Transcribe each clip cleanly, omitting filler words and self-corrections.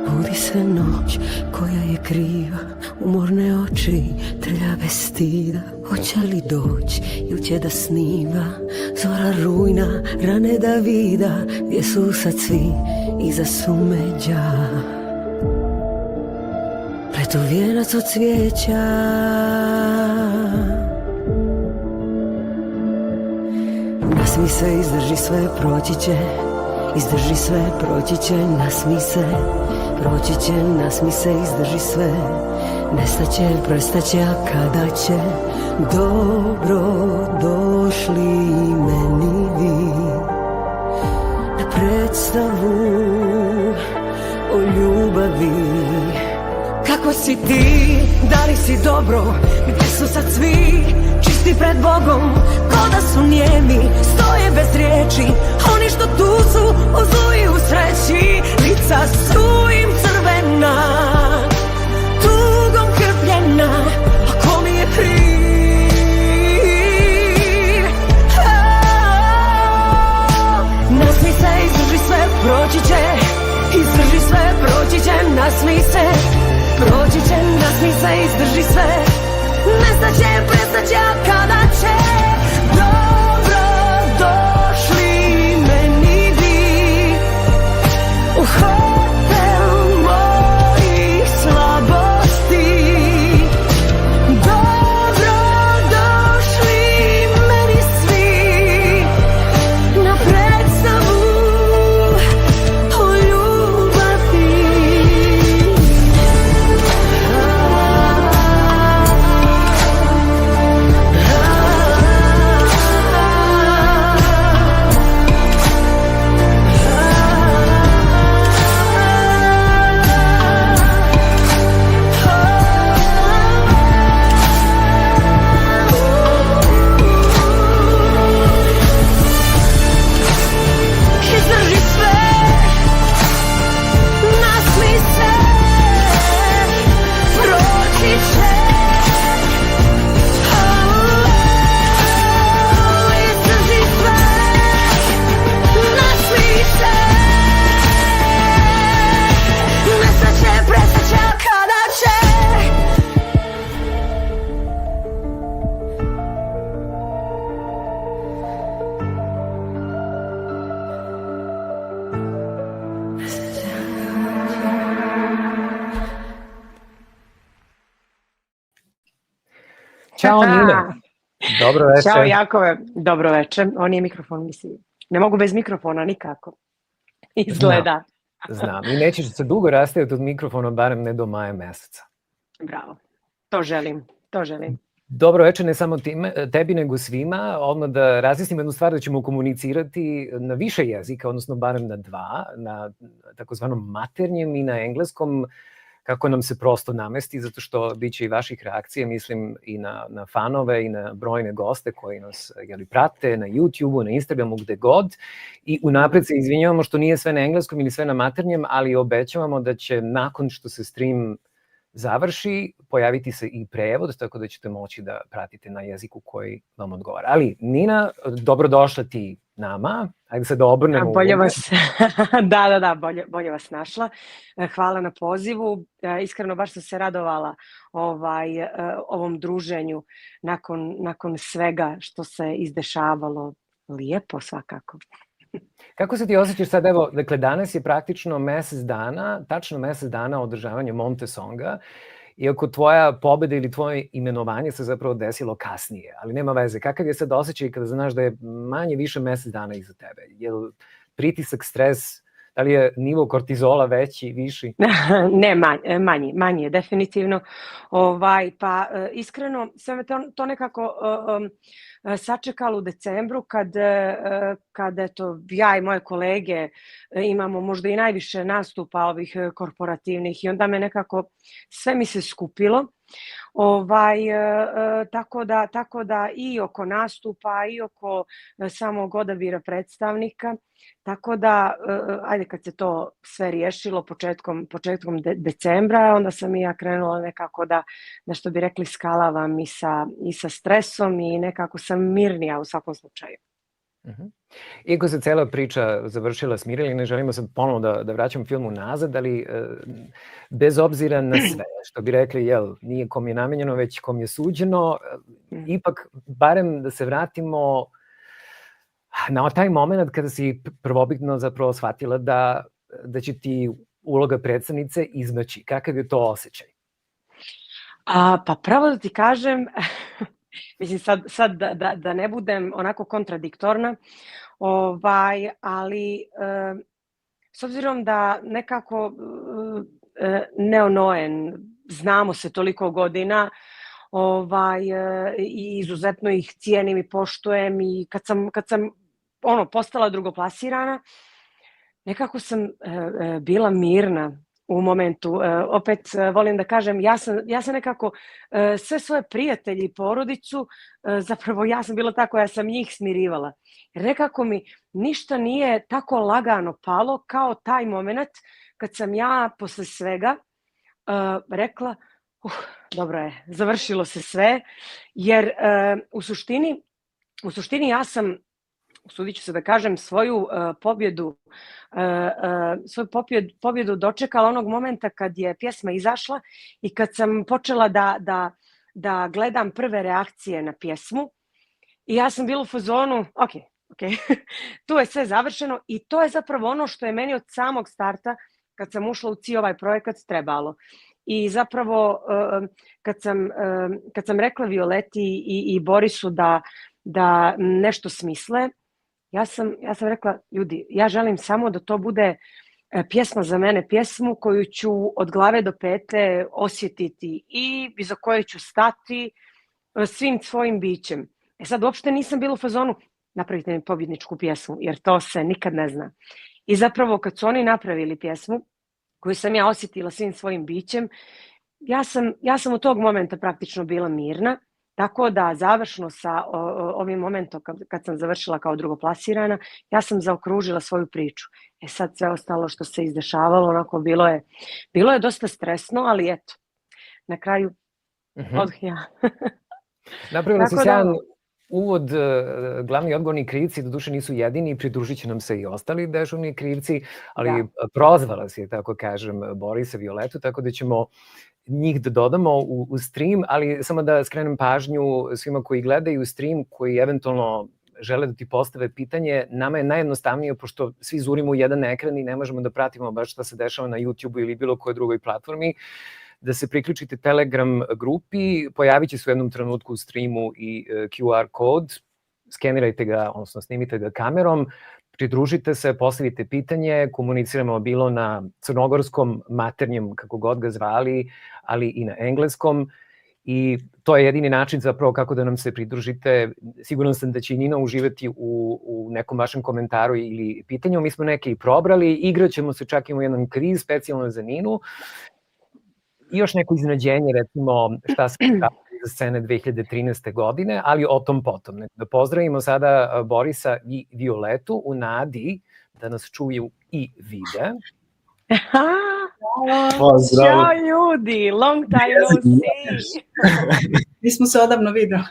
Budi se noć koja je kriva, umorne oči, trljave stida. Hoće li doć ili će da sniva zora rujna, rane Davida, gdje su sad svi iza sumeđa. Pletu vijenac od cvijeća, nasmi se, izdrži sve, proći će. Izdrži sve, proći će, nasmi se. Proći će, nasmi se, izdrži sve. Nestaće, prestaće, a kada će? Dobro došli meni vi na predstavu o ljubavi. Kako si ti, da li si dobro, gdje su sad svi čisti pred Bogom, ko da su nijemi, stoje bez riječi. Oni što tu su, uzuju sreći, lica su im crvena, tugom krpljena, a ko mi je kriv? Nasmi se, izdrži sve, proći će. Izdrži sve, proći će, nasmi se. Proći će, nasmi se, izdrži sve. Nestaće, prestaće, a kada će? Dobro došli meni vi u hotel mojih slabosti. Dobro došli meni svi na predstavu o ljubavi. Izdrži sve, nasmi se, proći će. Izdrži sve, nasmi se. Nestaće, prestaće, a kada će? Ćao Nina. Dobro večer. Ćao Jakove, dobro večer. On je mikrofon, mislim. Ne mogu bez mikrofona nikako. Izgleda. Znam. I nećeš se dugo rastajati od mikrofona, barem ne do maja meseca. Bravo. To želim, to želim. Dobro večer, ne samo tebi, nego svima. Odmah da razjasnim jednu stvar, da ćemo komunicirati na više jezika, odnosno barem na dva, na takozvanom maternjem i na engleskom, kako nam se prosto namesti, zato što bit će i vaših reakcija, mislim i na fanove i na brojne goste koji nas prate na YouTube-u, na Instagramu, gde god. I unapred se izvinjavamo što nije sve na engleskom ili sve na maternjem, ali obećavamo da će nakon što se stream završi pojaviti se i prevod, tako da ćete moći da pratite na jeziku koji vam odgovara. Ali Nina, dobrodošla ti nama. Ajde sad da obrnemo. Bolje vas, da, bolje vas našla. Hvala na pozivu. Iskreno baš sam se radovala ovom druženju nakon svega što se izdešavalo. Lijepo svakako. Kako se ti osjećaš sad, evo, dakle, danas je praktično mesec dana, tačno mesec dana održavanja Montesonga, iako tvoja pobeda ili tvoje imenovanje se zapravo desilo kasnije, ali nema veze. Kakav je sad osjećaj kada znaš da je manje više mesec dana iza tebe? Je li pritisak, stres, da li je nivo kortizola veći, viši? Ne, manji je definitivno. Pa iskreno, sve me to nekako sačekalo u decembru kad eto, ja i moje kolege imamo možda i najviše nastupa ovih korporativnih i onda me nekako sve mi se skupilo. Tako da i oko nastupa i oko samog odabira predstavnika, tako da ajde kad se to sve riješilo početkom decembra, onda sam i ja krenula nekako da što bi rekli skalavam i sa stresom i nekako sam mirnija u svakom slučaju. Iako se cela priča završila s Mirjali, ne želimo sad ponovno da vraćam film unazad, ali bez obzira na sve, što bi rekli, nije kom je namenjeno, već kom je suđeno, ipak, barem da se vratimo na taj moment kada si prvobitno zapravo shvatila da će ti uloga predstavnice izmaći. Kakav je to osjećaj? Pa pravo da ti kažem, mislim sad da ne budem onako kontradiktorna, ali s obzirom da nekako Neo-Noen, znamo se toliko godina, i izuzetno ih cijenim i poštujem, i kad sam postala drugoplasirana, nekako sam bila mirna u momentu. Opet volim da kažem, ja sam nekako sve svoje prijatelje i porodicu, zapravo ja sam bila ta koja sam njih smirivala. Jer nekako mi ništa nije tako lagano palo kao taj moment kad sam ja posle svega rekla, dobro je, završilo se sve, jer u suštini ja sam, usudit ću se da kažem, svoju pobjedu dočekala onog momenta kad je pjesma izašla i kad sam počela da gledam prve reakcije na pjesmu. I ja sam bila u fazonu, ok, tu je sve završeno, i to je zapravo ono što je meni od samog starta, kad sam ušla u ovaj projekat, trebalo. I zapravo kad sam rekla Violeti i Borisu da nešto smisle, ja sam rekla, ljudi, ja želim samo da to bude pjesma za mene, pjesmu koju ću od glave do pete osjetiti i iza koje ću stati svim svojim bićem. Sad uopšte nisam bila u fazonu, napravite mi pobjedničku pjesmu, jer to se nikad ne zna. I zapravo kad su oni napravili pjesmu koju sam ja osjetila svim svojim bićem, ja sam u tog momenta praktično bila mirna. Tako da završno sa ovim momentom kad sam završila kao drugoplasirana, ja sam zaokružila svoju priču. Sad sve ostalo što se izdešavalo, onako bilo je dosta stresno, ali eto, na kraju odh ja. Napravila si sjajan uvod, glavni odgovorni krivci, doduše nisu jedini, pridružit će nam se i ostali dežurni krivci, ali prozvala si, tako kažem, Borisa, Violetu, tako da ćemo njih da dodamo u stream, ali samo da skrenem pažnju svima koji gledaju stream, koji eventualno žele da ti postave pitanje. Nama je najjednostavnije, pošto svi zurimo u jedan ekran i ne možemo da pratimo baš šta se dešava na YouTube-u ili bilo kojoj drugoj platformi, da se priključite Telegram grupi, pojavit će se u jednom trenutku u streamu i QR kod, skenirajte ga, odnosno snimite ga kamerom, pridružite se, postavite pitanje, komuniciramo bilo na crnogorskom, maternjem, kako god ga zvali, ali i na engleskom. I to je jedini način zapravo kako da nam se pridružite. Siguran sam da će i Nina uživati u nekom vašem komentaru ili pitanju. Mi smo neke i probrali, igraćemo se čak i u jedan kviz specijalno za Ninu. I još neko iznenađenje, recimo šta se za scene 2013. godine, ali o tom potom. Da pozdravimo sada Borisa i Violetu u nadi da nas čuju i vide. Pozdrav. Ćao ljudi, long time no see. Nismo se odavno videli.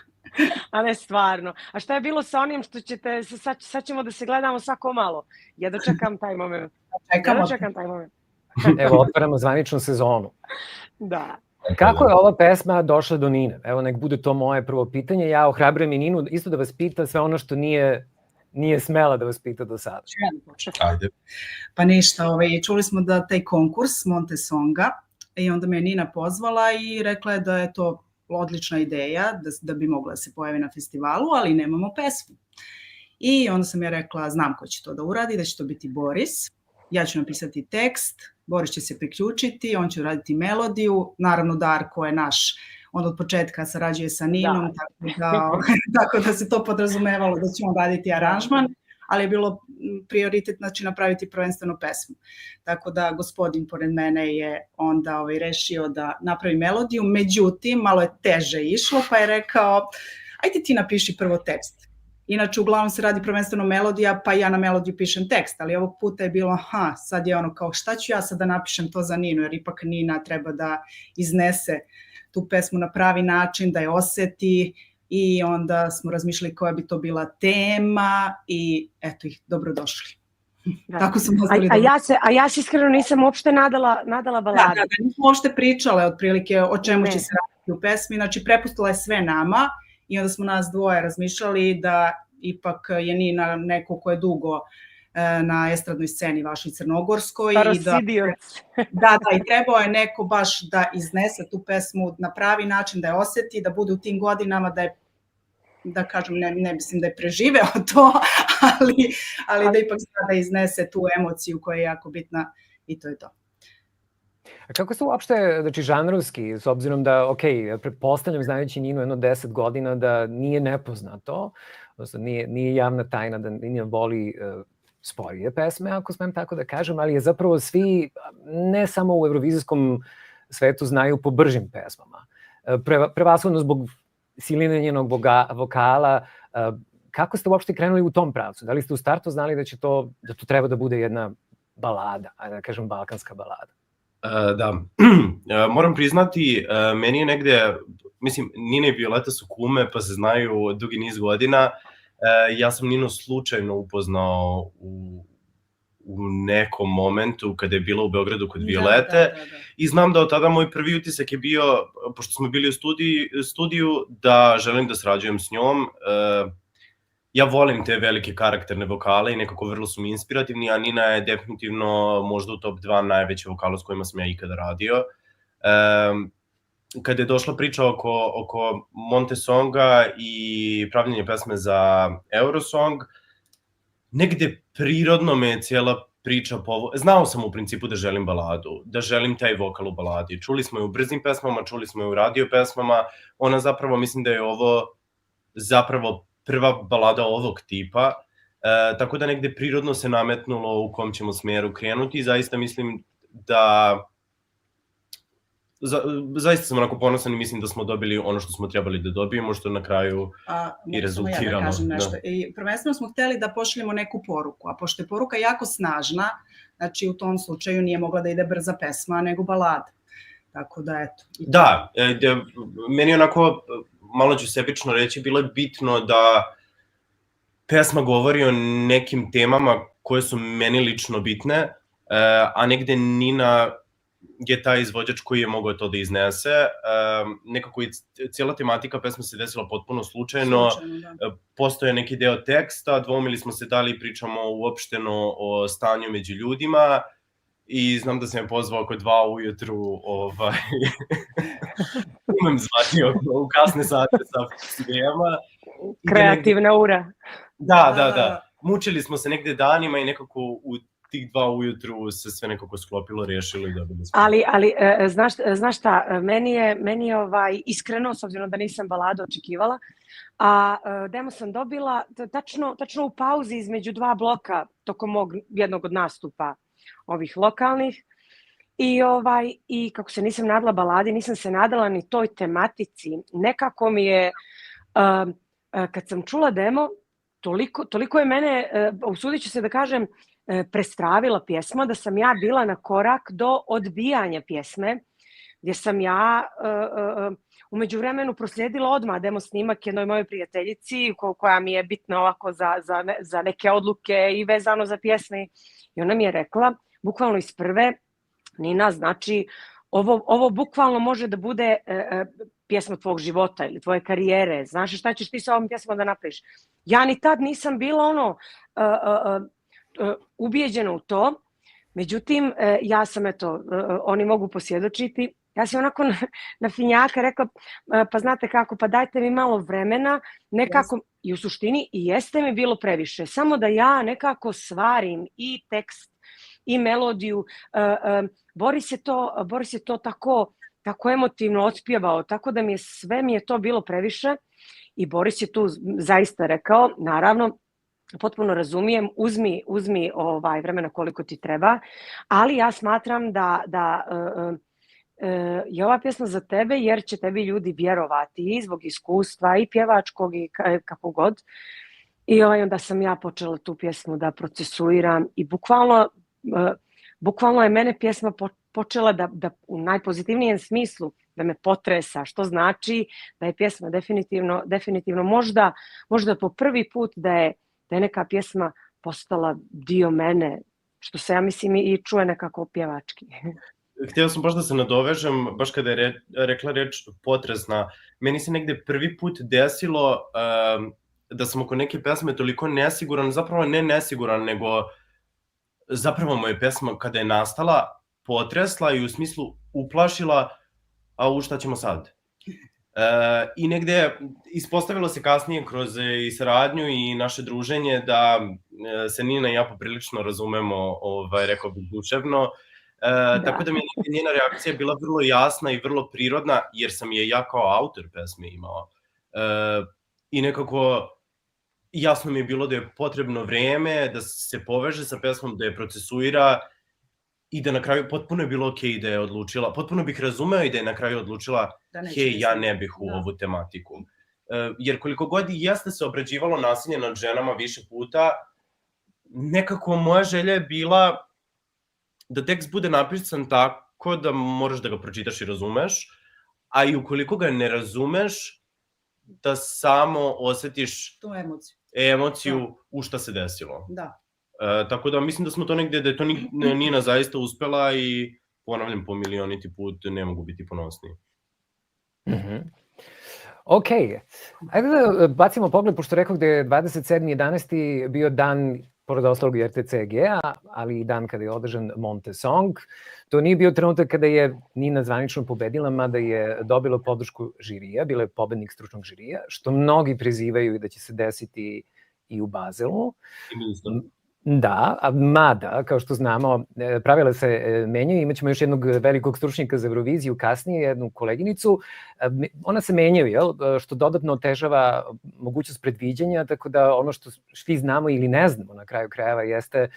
A ne, stvarno. A šta je bilo sa onim što ćete, sad ćemo da se gledamo svako malo. Ja dočekam taj moment. Evo, otvaramo zvaničnu sezonu. Da. Kako je ova pesma došla do Nine? Evo, nek bude to moje prvo pitanje. Ja ohrabrujem i Ninu isto da vas pita sve ono što nije smela da vas pita do sada. Ajde. Pa ništa, čuli smo da taj konkurs Montesonga, i onda me je Nina pozvala i rekla je da je to odlična ideja, da bi mogla da se pojavi na festivalu, ali nemamo pesmu. I onda sam ja rekla, znam ko će to da uradi, da će to biti Boris. Ja ću napisati tekst, Boris će se priključiti, on će uraditi melodiju, naravno Darko je naš, on od početka sarađuje sa Ninom, tako da se to podrazumevalo da će on raditi aranžman, ali je bilo prioritet, znači, napraviti prvenstveno pesmu. Tako da gospodin pored mene je onda rešio da napravi melodiju, međutim, malo je teže išlo, pa je rekao, ajde ti napiši prvo tekst. Inače, uglavnom se radi prvenstveno melodija, pa ja na melodiju pišem tekst, ali ovog puta je bilo, sad je ono kao, šta ću ja sad da napišem to za Ninu, jer ipak Nina treba da iznese tu pesmu na pravi način, da je oseti, i onda smo razmišljali koja bi to bila tema i eto ih, dobrodošli. Da. Tako su nastali A ja se iskreno nisam uopšte nadala baladu. Da, nismo uopšte pričale otprilike o čemu će se raditi u pesmi, znači prepustila je sve nama i onda smo nas dvoje razmišljali da ipak je Nina neko ko je dugo na estradnoj sceni vašoj crnogorskoj. I trebao je neko baš da iznese tu pesmu na pravi način, da je oseti, da bude u tim godinama, da kažem, ne mislim da je preživeo to, ali da ipak sada iznese tu emociju koja je jako bitna i to je to. A kako se uopšte, znači žanrovski, s obzirom da, ok, pretpostavljam znajući Ninu jedno 10 godina da nije nepoznato, odnosno nije javna tajna da Nina voli sporije pesme, ako smem tako da kažem, ali je zapravo svi, ne samo u evrovizijskom svetu, znaju po bržim pesmama. Prevashodno zbog siline njenog vokala. Kako ste uopšte krenuli u tom pravcu? Da li ste u startu znali da to treba da bude jedna balada, ajde da kažem balkanska balada? Da, moram priznati, meni je negde, mislim, Nina i Violeta su kume, pa se znaju dugi niz godina. Ja sam Ninu slučajno upoznao u nekom momentu kada je bila u Beogradu kod Violete i znam da od tada moj prvi utisak je bio, pošto smo bili u studiju, da želim da sarađujem s njom. Ja volim te velike karakterne vokale i nekako vrlo su mi inspirativni, a Nina je definitivno možda u top 2 najveće vokala s kojima sam ja ikada radio. Kada je došla priča oko Montesonga i pravljenje pesme za Eurosong, negde prirodno me je cijela priča znao sam u principu da želim baladu, da želim taj vokal u baladi. Čuli smo je u brzim pesmama, čuli smo je u radio pesmama. Ona zapravo, mislim da je ovo zapravo prva balada ovog tipa, tako da negde prirodno se nametnulo u kom ćemo smeru krenuti i zaista mislim da zaista sam onako ponosan i mislim da smo dobili ono što smo trebali da dobijemo, što na kraju i rezultiramo. Ja da kažem nešto. I prvenstveno smo hteli da pošaljemo neku poruku, a pošto je poruka jako snažna, znači u tom slučaju nije mogla da ide brza pesma, nego balada. Tako da, eto. Da, meni onako, malo ću sebično reći, bilo je bitno da pesma govori o nekim temama koje su meni lično bitne, a negde Nina je taj izvođač koji je mogao to da iznese. Nekako i cijela tematika pesme se desila potpuno slučajno. Postoje neki deo teksta, dvoumili smo se da li pričamo uopšteno o stanju među ljudima i znam da sam je pozvao oko 2 ujutru, imam zvati u kasne sate sa idejama. Kreativna ura. Da. Mučili smo se negde danima i nekako u tih 2 ujutru se sve nekako sklopilo, rešilo i dobili smo. Ali znaš šta, meni je iskreno, s obzirom da nisam baladu očekivala, a demo sam dobila tačno u pauzi između 2 bloka tokom jednog od nastupa ovih lokalnih i kako se nisam nadala baladi, nisam se nadala ni toj tematici. Nekako mi je, kad sam čula demo, toliko je mene, usudit ću se da kažem, prestravila pjesma, da sam ja bila na korak do odbijanja pjesme, gdje sam ja u međuvremenu proslijedila odmah demo snimak jednoj mojoj prijateljici koja mi je bitna ovako za neke odluke i vezano za pjesme. I ona mi je rekla, bukvalno iz prve, Nina, znači ovo bukvalno može da bude pjesma tvog života ili tvoje karijere. Znaš šta ćeš ti sa ovom pjesmom da napraviš? Ja ni tad nisam bila ubijeđena u to. Međutim, ja sam, oni mogu posvjedočiti, ja sam onako na finjaka rekla, pa znate kako, pa dajte mi malo vremena, nekako, i u suštini i jeste mi bilo previše, samo da ja nekako svarim i tekst i melodiju. Boris je to tako emotivno otpjevao, tako da sve mi je to bilo previše i Boris je tu zaista rekao, naravno, potpuno razumijem, uzmi vremena koliko ti treba, ali ja smatram da je ova pjesma za tebe jer će tebi ljudi vjerovati i zbog iskustva i pjevačkog i kako god. I onda sam ja počela tu pjesmu da procesuiram i bukvalno bukvalno je mene pjesma počela da u najpozitivnijem smislu da me potresa, što znači da je pjesma definitivno možda po prvi put da je neka pjesma postala dio mene, što se ja mislim i čuje nekako pjevački. Htio sam baš da se nadovežem, baš kada je rekla reč potresna, meni se negde prvi put desilo da sam oko neke pesme toliko nesiguran, zapravo ne nesiguran, nego zapravo moja pesma kada je nastala potresla i u smislu uplašila, a šta ćemo sad? I negde ispostavilo se kasnije kroz i saradnju i naše druženje da se Nina i ja poprilično razumemo, rekao bih, duševno. Tako da mi je njena reakcija bila vrlo jasna i vrlo prirodna, jer sam je ja kao autor pesme imao. I nekako jasno mi je bilo da je potrebno vreme da se poveže sa pesmom, da je procesuira i da na kraju potpuno je bilo okej da je odlučila, potpuno bih razumeo i da je na kraju odlučila hej, ja ne bih u ovu tematiku. Jer koliko god i jeste se obrađivalo nasilje nad ženama više puta, nekako moja želja je bila da tekst bude napisan tako da moraš da ga pročitaš i razumeš, a i ukoliko ga ne razumeš, da samo osetiš tu emociju u šta se desilo. Da. Tako da mislim da smo to negde, da je to Nina zaista uspela i ponavljam po milioniti put, ne mogu biti ponosniji. Ok, ajde da bacimo pogled, pošto rekao da je 27.11. bio dan, pored ostalog i RTCG-a, ali i dan kada je održan Monte Song. To nije bio trenutak kada je Nina zvanično pobedila, mada je dobila podršku žirija, bila je pobednik stručnog žirija, što mnogi prizivaju da će se desiti i u Bazelu. Da, mada, kao što znamo, pravila se menjaju, imat ćemo još jednog velikog stručnjaka za Euroviziju kasnije, jednu koleginicu. Ona se menjaju, što dodatno otežava mogućnost predviđanja, tako da ono što svi znamo ili ne znamo na kraju krajeva jeste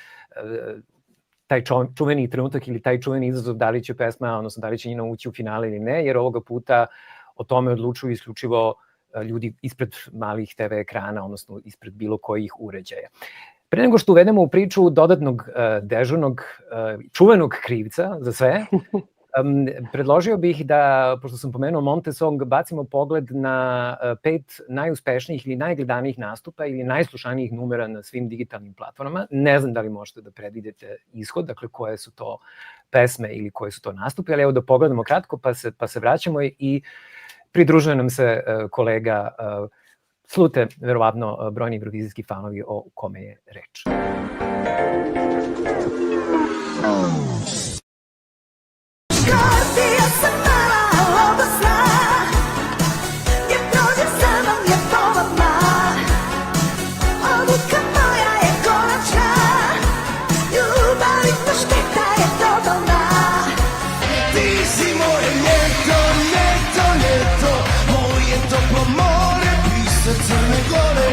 taj čuveni trenutak ili taj čuveni izazov da li će pesma, odnosno da li će Nina ući u finale ili ne, jer ovoga puta o tome odlučuju isključivo ljudi ispred malih TV ekrana, odnosno ispred bilo kojih uređaja. Pre nego što uvedemo u priču dodatnog dežurnog, čuvenog krivca za sve, predložio bih da, pošto sam pomenuo Monte Song, bacimo pogled na 5 najuspešnijih ili najgledanijih nastupa ili najslušanijih numera na svim digitalnim platformama. Ne znam da li možete da predvidite ishod, dakle koje su to pesme ili koje su to nastupe, ali evo da pogledamo kratko pa se vraćamo i pridružuje nam se kolega slute, verovatno, brojni eurovizijski fanovi o kome je reč. Škorpija sam mala od sna, gdje prođem sa mnom je povodna. Odluka moja je konačna, ljubav i šteta je totalna. Ti si moje ljeto, ljeto, ljeto, moje toplo more, pisa Crne Gore.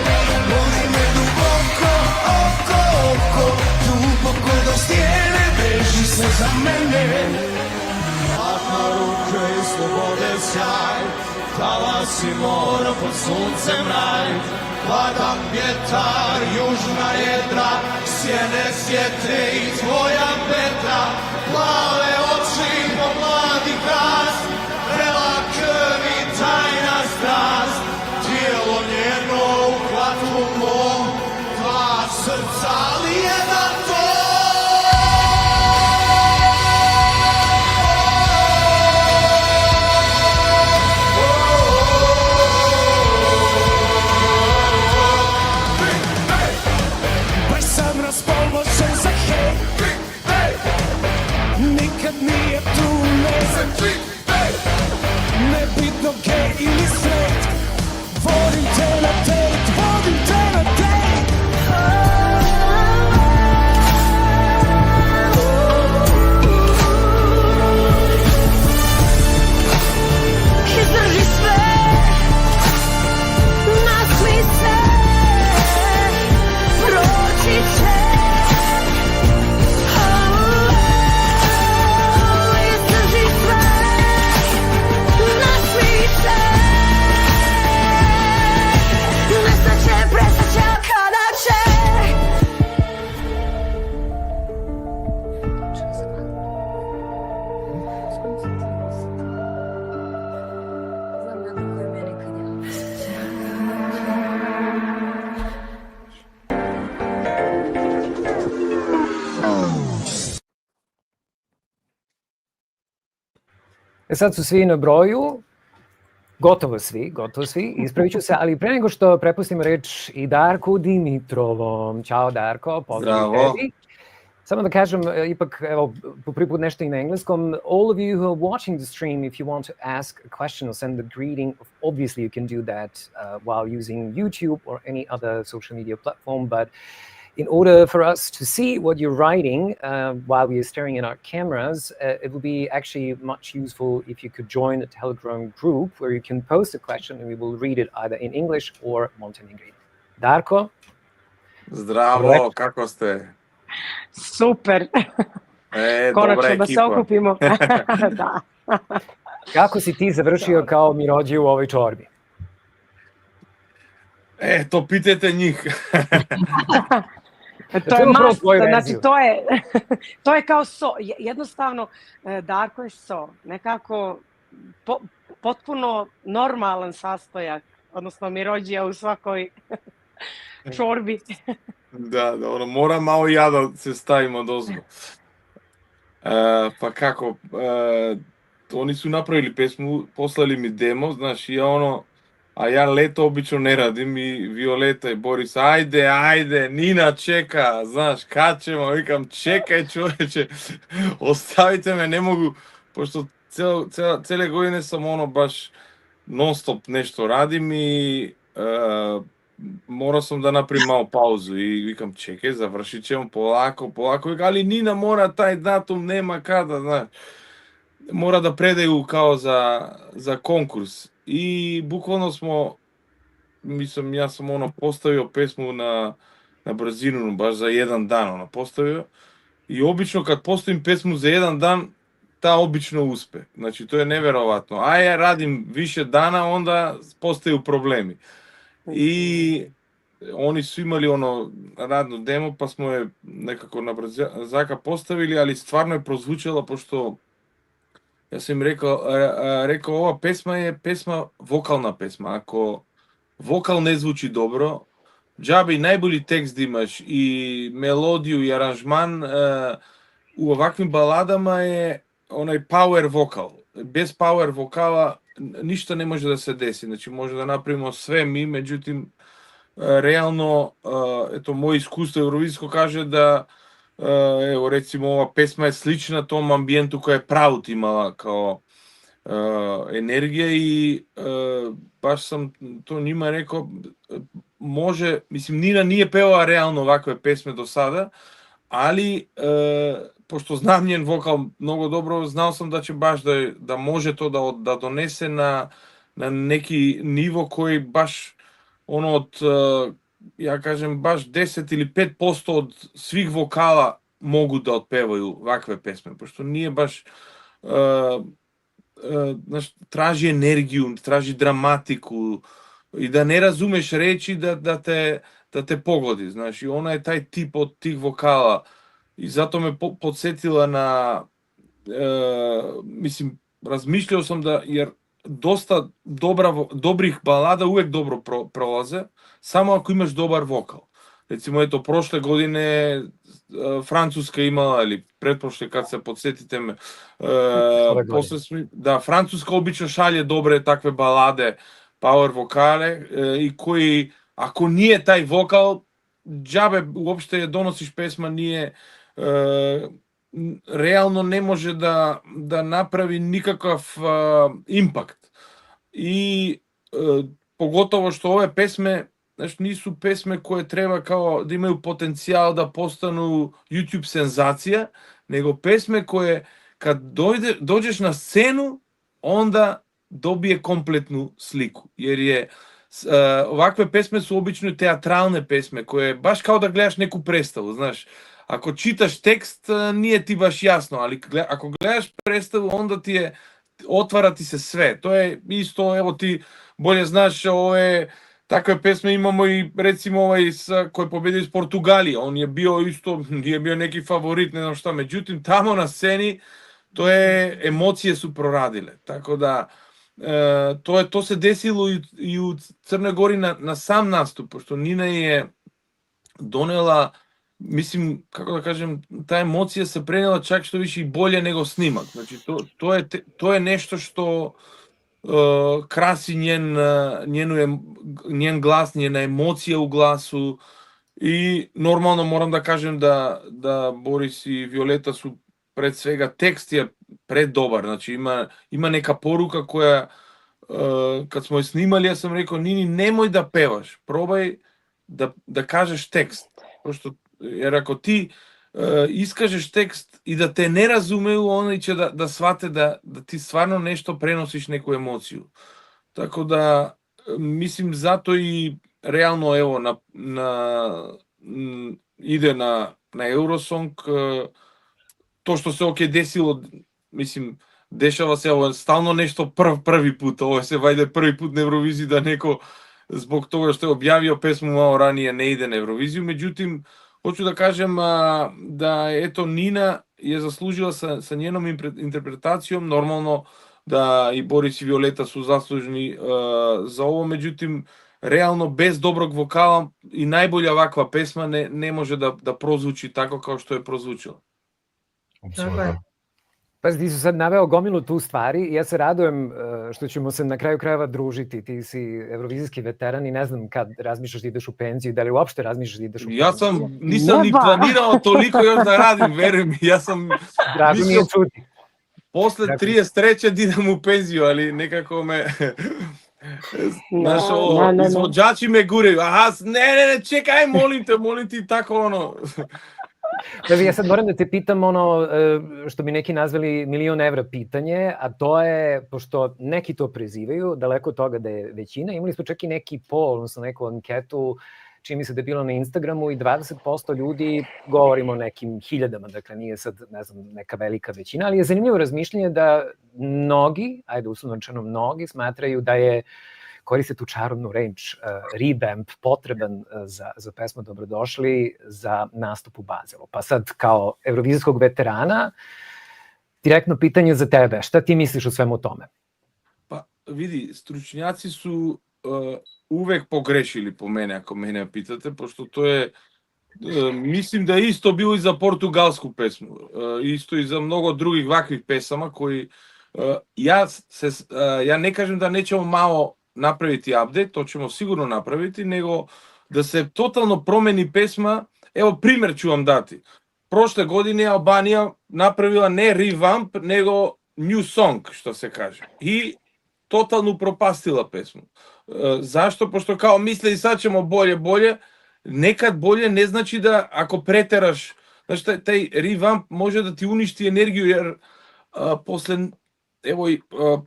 Voli me duboko, oko, oko, duboko do stijene, veži se za mene. Hladna ruke i slobode sjaj, talasi mora pod suncem raj. Hladan vjetar, južna jedra, sjene sjete i tvoja vetra. Plave oči po mladi hrast, vrela krv i tajna strast. Tijelo njeno u kvatlu mom, dva srca ali jedan tom. Raspoložen za hej, nikad nije tu nezan, nebitno gej ili straight, vodim te na date, vodim te na date. Izdrži sve, nasmi se, proći će. Izdrži sve, Sad su svi na broju, gotovo svi, ispravit ću se, ali pre nego što prepustimo reč i Darku Dimitrovom. Ćao Darko, pozdrav Zdravo. tebi. Samo da kažem, ipak, evo, po prvi put nešto i na engleskom. All of you who are watching the stream, if you want to ask a question or send a greeting, obviously you can do that while using YouTube or any other social media platform, but in order for us to see what you're writing while we are staring at our cameras, it would be actually much useful if you could join a Telegram group where you can post a question and we will read it either in English or Montenegrin. Darko? Zdravo, kako ste? Super. Dobra Konačno da se ekipa. okupimo. Da. Kako si ti završio kao Mirođi u ovoj čorbi? To pitajte njih. To je Čujemo prvo must, tvoju znači verziju. to je kao so. Jednostavno, Darko je so. Nekako potpuno normalan sastojak, odnosno Mirođija u svakoj čorbi. Da, ono, moram malo i ja da se stavim odozgo. Pa kako, oni su napravili pesmu, poslali mi demo, znaš, i ja ono, a ja leto obično ne radim i Violeta i Boris, ajde, Nina čeka, znaš, kad ćemo, vikam, čekaj čovječe, ostavite me, ne mogu, pošto cele godine sam ono baš non stop nešto radim i morao sam da napravim malo pauzu i vikam, čekaj, završit ćemo polako, ali Nina mora taj datum, nema kada, znaš, mora da predaju kao za konkurs. I bukvalno smo, mislim, ja sam ono postavio pesmu na brzinu, baš za jedan dan ono postavio. I obično kad postavim pesmu za jedan dan, ta obično uspe. Znači, to je neverovatno. A ja radim više dana, onda postaju problemi. I oni su imali ono radno demo, pa smo je nekako na brzaka postavili, ali stvarno je prozvučalo, pošto ja sam im rekao, ova pesma je vokalna pesma. Ako vokal ne zvuči dobro, džabe i najbolji tekst imaš i melodiju i aranžman, u ovakvim baladama je onaj power vokal. Bez power vokala ništa ne može da se desi. Znači, može da napravimo sve mi, međutim, realno, eto, moje iskustvo eurovizijsko kaže da evo, recimo, ova pesma je slična tom ambijentu koja je Proud imala kao energija i baš sam to njima rekao, može, mislim, Nina nije pevala realno ovakve pesme do sada, ali pošto znam njen vokal mnogo dobro, znao sam da će baš da može to da donese na neki nivo koji baš ono od, ja kažem, baš 10 ili 5% od svih vokala mogu da otpevaju ovakve pesme, pošto nije baš, znaš, traži energiju, traži dramatiku i da ne razumeš reči da te pogodi, znaš, i ona je taj tip od tih vokala i zato me podsjetila na, mislim, razmišljao sam da, jer dosta dobrih balada uvek dobro prolaze, samo ako imaš dobar vokal. Recimo, eto, prošle godine Francuska imala, ili pretprošle, kad se podsjetite me, da, Francuska obično šalje dobre takve balade, power vokale, i koji, ako nije taj vokal, džabe uopšte donosiš pesma, nije, realno ne može da napravi nikakav impakt. I pogotovo što ove pesme, znači, nisu pesme koje treba kao da imaju potencijal da postanu YouTube senzacija, nego pesme koje kad dođeš na scenu, onda dobije kompletnu sliku. Jer je, ovakve pesme su obično teatralne pesme, koje baš kao da gledaš neku predstavu, znaš. Ako čitaš tekst, nije ti baš jasno, ali ako gledaš predstavu, onda otvara ti se sve. To je isto, evo, ti bolje znaš, takve pesme imamo i recimo koji je pobedio iz Portugalije. On je bio isto, nije bio neki favorit, ne znam šta. Međutim, tamo na sceni, emocije su proradile. Tako da, to se desilo i u Crnoj Gori na sam nastup, pošto Nina je donela мислим, како да кажем, таа емоција се пренела чак што више и боле него снимак. Значи, тоа е нешто што краси нjen глас, njena емоција у гласу, и нормално морам да кажем да Борис и Виолета су пред свега текст е предобар, значи има нека порука која кад смо ја снимали, јас сам рекол, Нини, немој да певаш, пробај да кажеш текст, пошто jer ако ти искажеш текст и да те не разумеju, они ќе да свате да ти стварно нешто преносиш некоја емоцiju. Така да мислим затоа и реално ево иде на Eurosong, тоа што се оке десило, мислим, дешава се ово стално нешто први пут, ово се вајде први пут на Евровизија да неко због тоа што објавио песму мало ранije не иде на Евровизија, меѓутим hoću da kažem da eto Nina je zaslužila sa njenom interpretacijom, normalno da i Boris i Violeta su zaslužni za ovo, međutim realno bez dobrog vokala i najbolja ovakva pesma ne može da prozvuči tako kao što je prozvučila. Pa ti su sad naveo gomilu tu stvari i ja se radujem što ćemo se na kraju krajeva družiti. Ti si evrovizijski veteran i ne znam kad razmišljaš da ideš u penziju, da li uopšte razmišljaš da ideš u penziju. Ja nisam ni planirao toliko još da radim, veruj mi. Ja sam drago mi je čuti. Posle 33. da idem u penziju, ali nekako me... Znaš, izvođači me gureju. Aha, ne, čekaj, molim ti, tako ono... Ja sad moram da te pitam ono što bi neki nazvali €1.000.000 pitanje, a to je, pošto neki to prezivaju, daleko od toga da je većina, imali smo čak i neki poll, odnosno neku anketu, čini mi se da je bilo na Instagramu i 20% ljudi, govorimo o nekim hiljadama, dakle nije sad, ne znam, neka velika većina, ali je zanimljivo razmišljanje da mnogi, ajde uslovno mnogi, smatraju da je koriste tu čarobnu reč revamp potreban za pesmu Dobrodošli za nastup u Bazelu. Pa sad kao evrovizijskog veterana, direktno pitanje za tebe, šta ti misliš o svemu tome? Pa vidi, stručnjaci su uvek pogrešili po mene, ako mene pitate, pošto to je, mislim da je isto bilo i za portugalsku pesmu, isto i za mnogo drugih vakvih pesama koji, ja ne kažem da nećemo malo napraviti update, to ćemo sigurno napraviti, nego da se totalno promeni pesma. Evo primjer ću vam dati. Prošle godine Albanija napravila ne revamp, nego new song, što se kaže. I totalno propastila pesmu. Zašto? Pošto kao misle i sad ćemo bolje, nekad bolje ne znači da ako preteraš, znači taj revamp može da ti uništi energiju, jer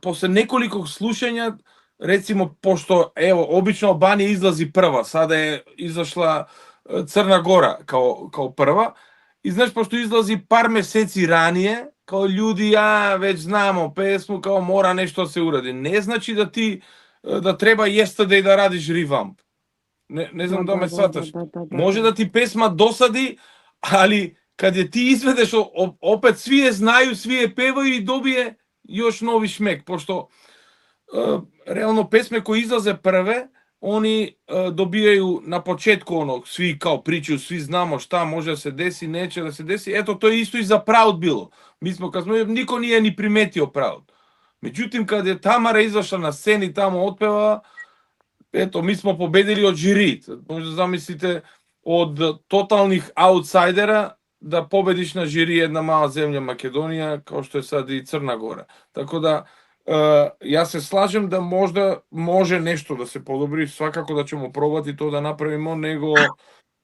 posle nekoliko slušanja, recimo, pošto, evo, obično Albanija izlazi prva, sada je izašla Crna Gora kao prva, i znaš, pošto izlazi par meseci ranije, kao ljudi, već znamo pesmu, kao mora nešto se uradi. Ne znači da treba yesterday da radiš revamp. Ne znam da me shvataš. Može da ti pesma dosadi, ali kad je ti izvedeš, opet svi je znaju, svi je pevaju i dobije još novi šmek, pošto realno pesme koje izlaze prve, oni dobijaju na početku onog, svi kao pričaju, svi znamo šta može da se desi, neće da se desi. Eto, to je isto i za Proud bilo. Niko nije ni primetio Proud. Međutim, kad je Tamara izašla na sceni, tamo otpevala, eto, mi smo pobedili od žiri. Možda zamislite, od totalnih outsidera, da pobediš na žiri jedna mala zemlja Makedonija, kao što je sad i Crna Gora. Tako da, ja se slažem da možda može nešto da se podobri, svakako da ćemo probati to da napravimo, nego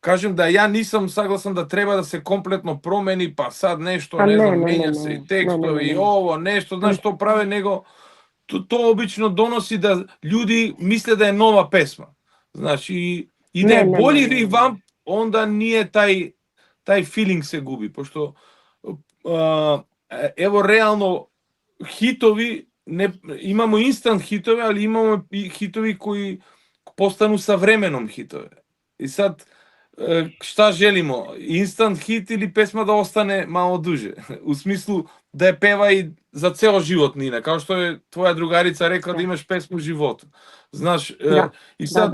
kažem da ja nisam saglasan da treba da se kompletno promeni, pa sad nešto, ne znam, menja se i tekstovi i ovo, nešto, znaš što prave, nego to obično donosi da ljudi misle da je nova pesma. Znači, i da je bolji revamp, onda nije taj feeling se gubi, pošto evo realno hitovi, imamo instant hitove, ali imamo i hitovi koji postanu sa vremenom hitove. I sad, šta želimo? Instant hit ili pesma da ostane malo duže? U smislu da je peva i za ceo život, Nina. Kao što je tvoja drugarica rekla da imaš pesmu u životu. Znaš, i sad,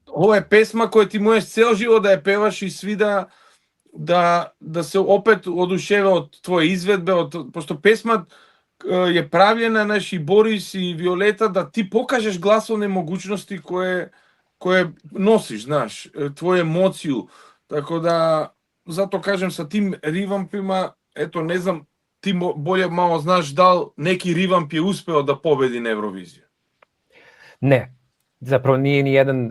ovo je pesma koja ti možeš ceo život da je pevaš i svi da da se opet oduševe od tvoje izvedbe, pošto pesma je pravljena, znaš, i Boris i Violeta, da ti pokažeš glasovne mogućnosti koje nosiš, znaš, tvoju emociju. Tako da, zato kažem, sa tim revampima, eto, ne znam, ti bolje malo znaš da li neki revamp je uspeo da pobedi na Euroviziju. Ne, zapravo nije ni jedan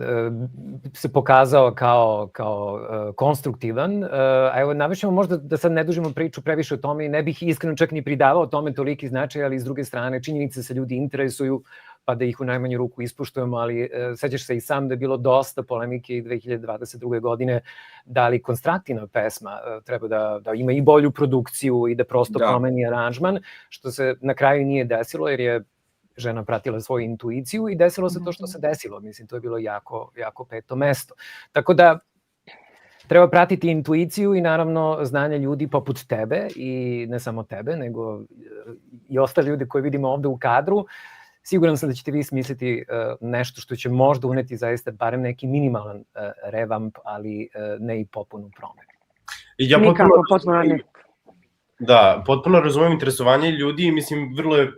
se pokazao kao konstruktivan. A evo, navešemo možda da sad ne dužimo priču previše o tome i ne bih iskreno čak ni pridavao tome toliki značaj, ali s druge strane činjenice se ljudi interesuju, pa da ih u najmanju ruku ispuštujemo, ali sećaš se i sam da je bilo dosta polemike i 2022. godine da li Konstraktina pesma treba da ima i bolju produkciju i da prosto promeni aranžman, što se na kraju nije desilo jer je žena pratila svoju intuiciju i desilo se to što se desilo. Mislim, to je bilo jako peto mesto. Tako da treba pratiti intuiciju i naravno znanje ljudi poput tebe i ne samo tebe, nego i ostali ljudi koje vidimo ovde u kadru. Siguran sam da ćete vi smisliti nešto što će možda uneti zaista barem neki minimalan revamp, ali ne i popunu promenu. Nikako potpuno ne. Da, potpuno razumem interesovanje ljudi, mislim, vrlo je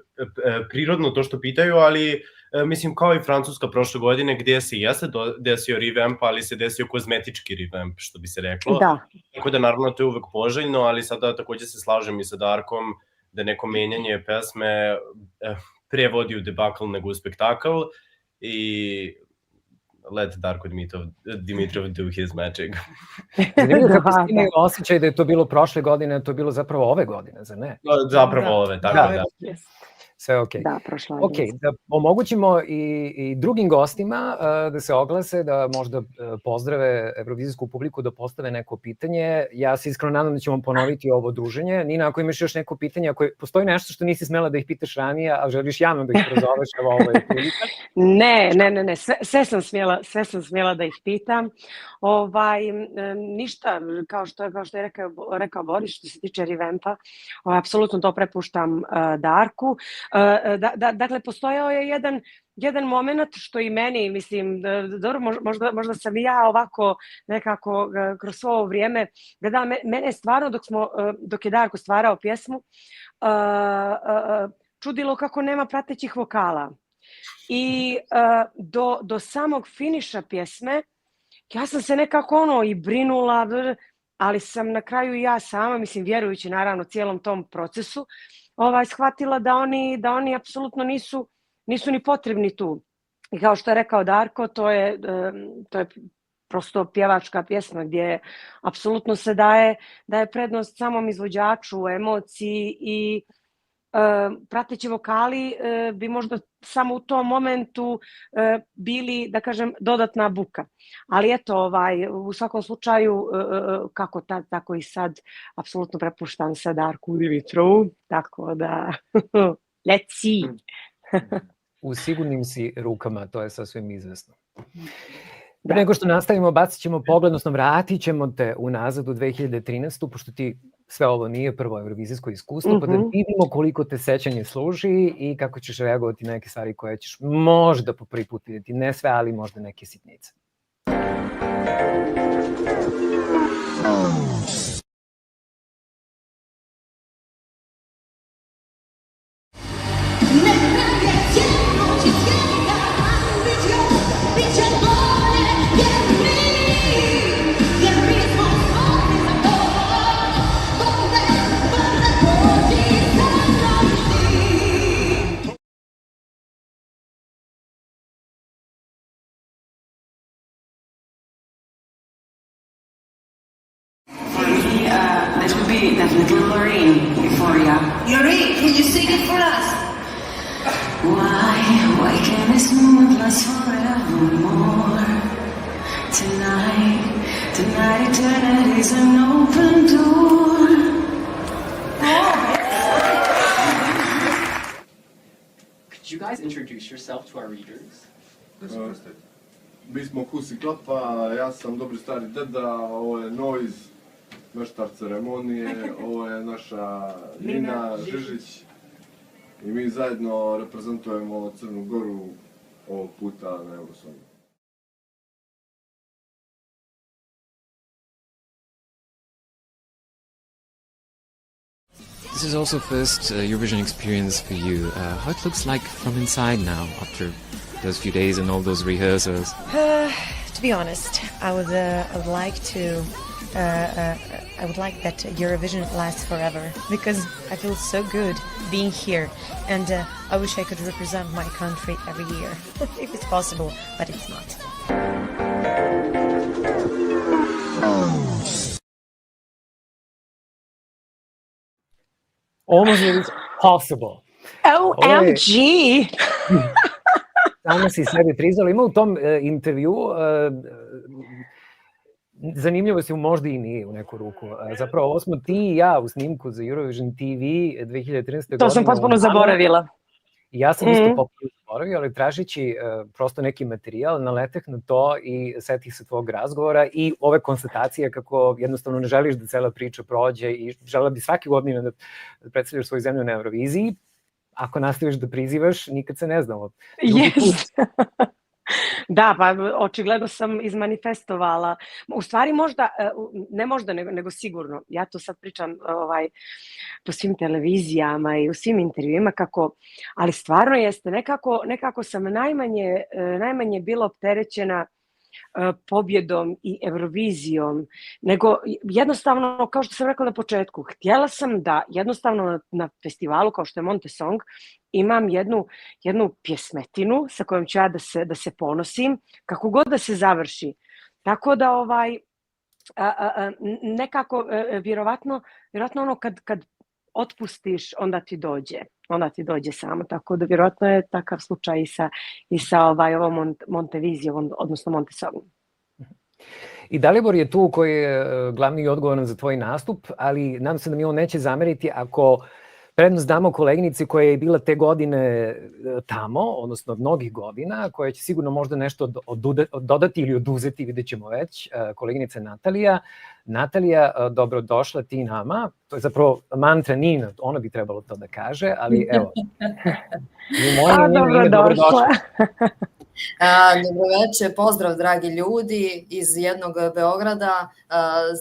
prirodno to što pitaju, ali mislim, kao i Francuska prošle godine, gdje se jeste desio revamp, ali se desio kozmetički revamp, što bi se reklo. Da. Tako da, naravno, to je uvek poželjno, ali sada takođe se slažem i sa Darkom da neko menjanje pesme pre vodi u debakl nego u spektakl i let Darko Dimitrov do his magic. Zanimljivo kako svi imaju osjećaj da je to bilo prošle godine, to je bilo zapravo ove godine, zar ne? Zapravo ove, tako da. Sve okej. Da, prošla Ok, da omogućimo i drugim gostima da se oglase, da možda pozdrave evrovizijsku publiku, da postave neko pitanje. Ja se iskreno nadam da ćemo ponoviti ovo druženje. Nina, ako imaš još neko pitanje, ako postoji nešto što nisi smela da ih pitaš ranije, a želiš javno da ih prozoveš, evo ovo je prilika. Ne, sve sam smjela da ih pitam. Ništa, kao što je rekao Boris, što se tiče revampa, apsolutno to prepuštam Darku. Dakle, postojao je jedan moment što i meni, mislim, dobro, možda sam i ja ovako nekako kroz svo ovo vrijeme gledala, mene je stvarno dok je Darko stvarao pjesmu čudilo kako nema pratećih vokala. I do samog finiša pjesme ja sam se nekako i brinula, ali sam na kraju i ja sama, mislim, vjerujući naravno cijelom tom procesu, shvatila da oni apsolutno nisu ni potrebni tu. I kao što je rekao Darko, to je prosto pjevačka pjesma gdje apsolutno se daje prednost samom izvođaču, emociji i prateći vokali bi možda samo u tom momentu bili, da kažem, dodatna buka. Ali eto, u svakom slučaju, kako tad, tako i sad, apsolutno prepuštam se Darku Dimitrovu, tako da, let's see. U sigurnim si rukama, to je sasvim izvesno. Pre nego što nastavimo, bacit ćemo pogled, odnosno vratit ćemo te unazad u 2013. pošto ti sve ovo nije prvo eurovizijsko iskustvo, pa da vidimo koliko te sećanje služi i kako ćeš reagovati na neke stvari koje ćeš možda po prvi put vidjeti. Ne sve, ali možda neke sitnice. This would be definitely Loreen, Euphoria. Loreen, can you sing it for us? Why can't this moment last forevermore? Tonight eternity's an open door. Could you guys introduce yourself to our readers? Mi smo Kus i Klapa, ja sam Dobri stari deda, ovo je Noise, meštar ceremonije, ovo je naša Nina Žižić i mi zajedno reprezentujemo Crnu Goru ovog puta na Eurosongu. This is also first Eurovision experience for you. How it looks like from inside now after those few days and all those rehearsals? To be honest, I would like to. I would like that Eurovision lasts forever because I feel so good being here, and I wish I could represent my country every year if it's possible, but it's not. Almost is possible. OMG! Sama si sebi priznala. Ima u tom intervju zanimljivosti možda i nije u neku ruku. Zapravo, ovo smo ti i ja u snimku za Eurovision TV 2013. godine. To sam potpuno zaboravila. Ja sam isto potpuno zaboravio, ali tražići prosto neki materijal, naleteh na to i setih se tvog razgovora i ove konstatacije kako jednostavno ne želiš da cela priča prođe i žela bi svake godine da predstavljaš svoju zemlju na Euroviziji. Ako nastaviš da prizivaš, nikad se ne znamo. Yes. Da, pa očigledno sam izmanifestovala. U stvari možda, ne možda, nego sigurno. Ja to sad pričam po svim televizijama i u svim intervjuima kako, ali stvarno jeste, nekako sam najmanje bila opterećena pobjedom i Eurovizijom, nego jednostavno, kao što sam rekla na početku, htjela sam da jednostavno na festivalu kao što je Monte Song imam jednu pjesmetinu sa kojom ću ja da se ponosim, kako god da se završi. Tako da nekako vjerovatno ono kad otpustiš, onda ti dođe samo, tako da vjerojatno je takav slučaj i sa ovom Montevizijom, odnosno Monte Songom. I Dalibor je tu koji je glavni i odgovoran za tvoj nastup, ali nadam se da mi on neće zameriti ako prednost damo koleginici koja je bila te godine tamo, odnosno mnogih godina, koja će sigurno možda nešto dodati ili oduzeti, vidjet ćemo već, koleginica Natalija. Natalija, dobrodošla ti nama. To je zapravo mantra Nina, ona bi trebalo to da kaže, ali evo. Dobrodošla. Dobroveče, pozdrav dragi ljudi iz jednog Beograda,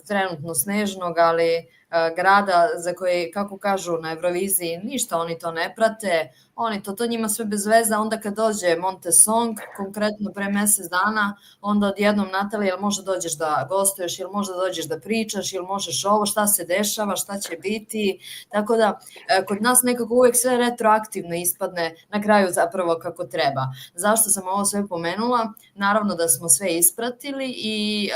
trenutno snežnog, ali grada za koji, kako kažu na Euroviziji, ništa oni to ne prate, oni to njima sve bez veze, onda kad dođe Monte Song, konkretno pre mjesec dana, onda odjednom Natalija, jel možda dođeš da gostuješ, jel možda dođeš da pričaš, jel možeš ovo, šta se dešava, šta će biti, tako da kod nas nekako uvijek sve retroaktivno ispadne na kraju zapravo kako treba. Zašto sam ovo sve pomenula? Naravno da smo sve ispratili i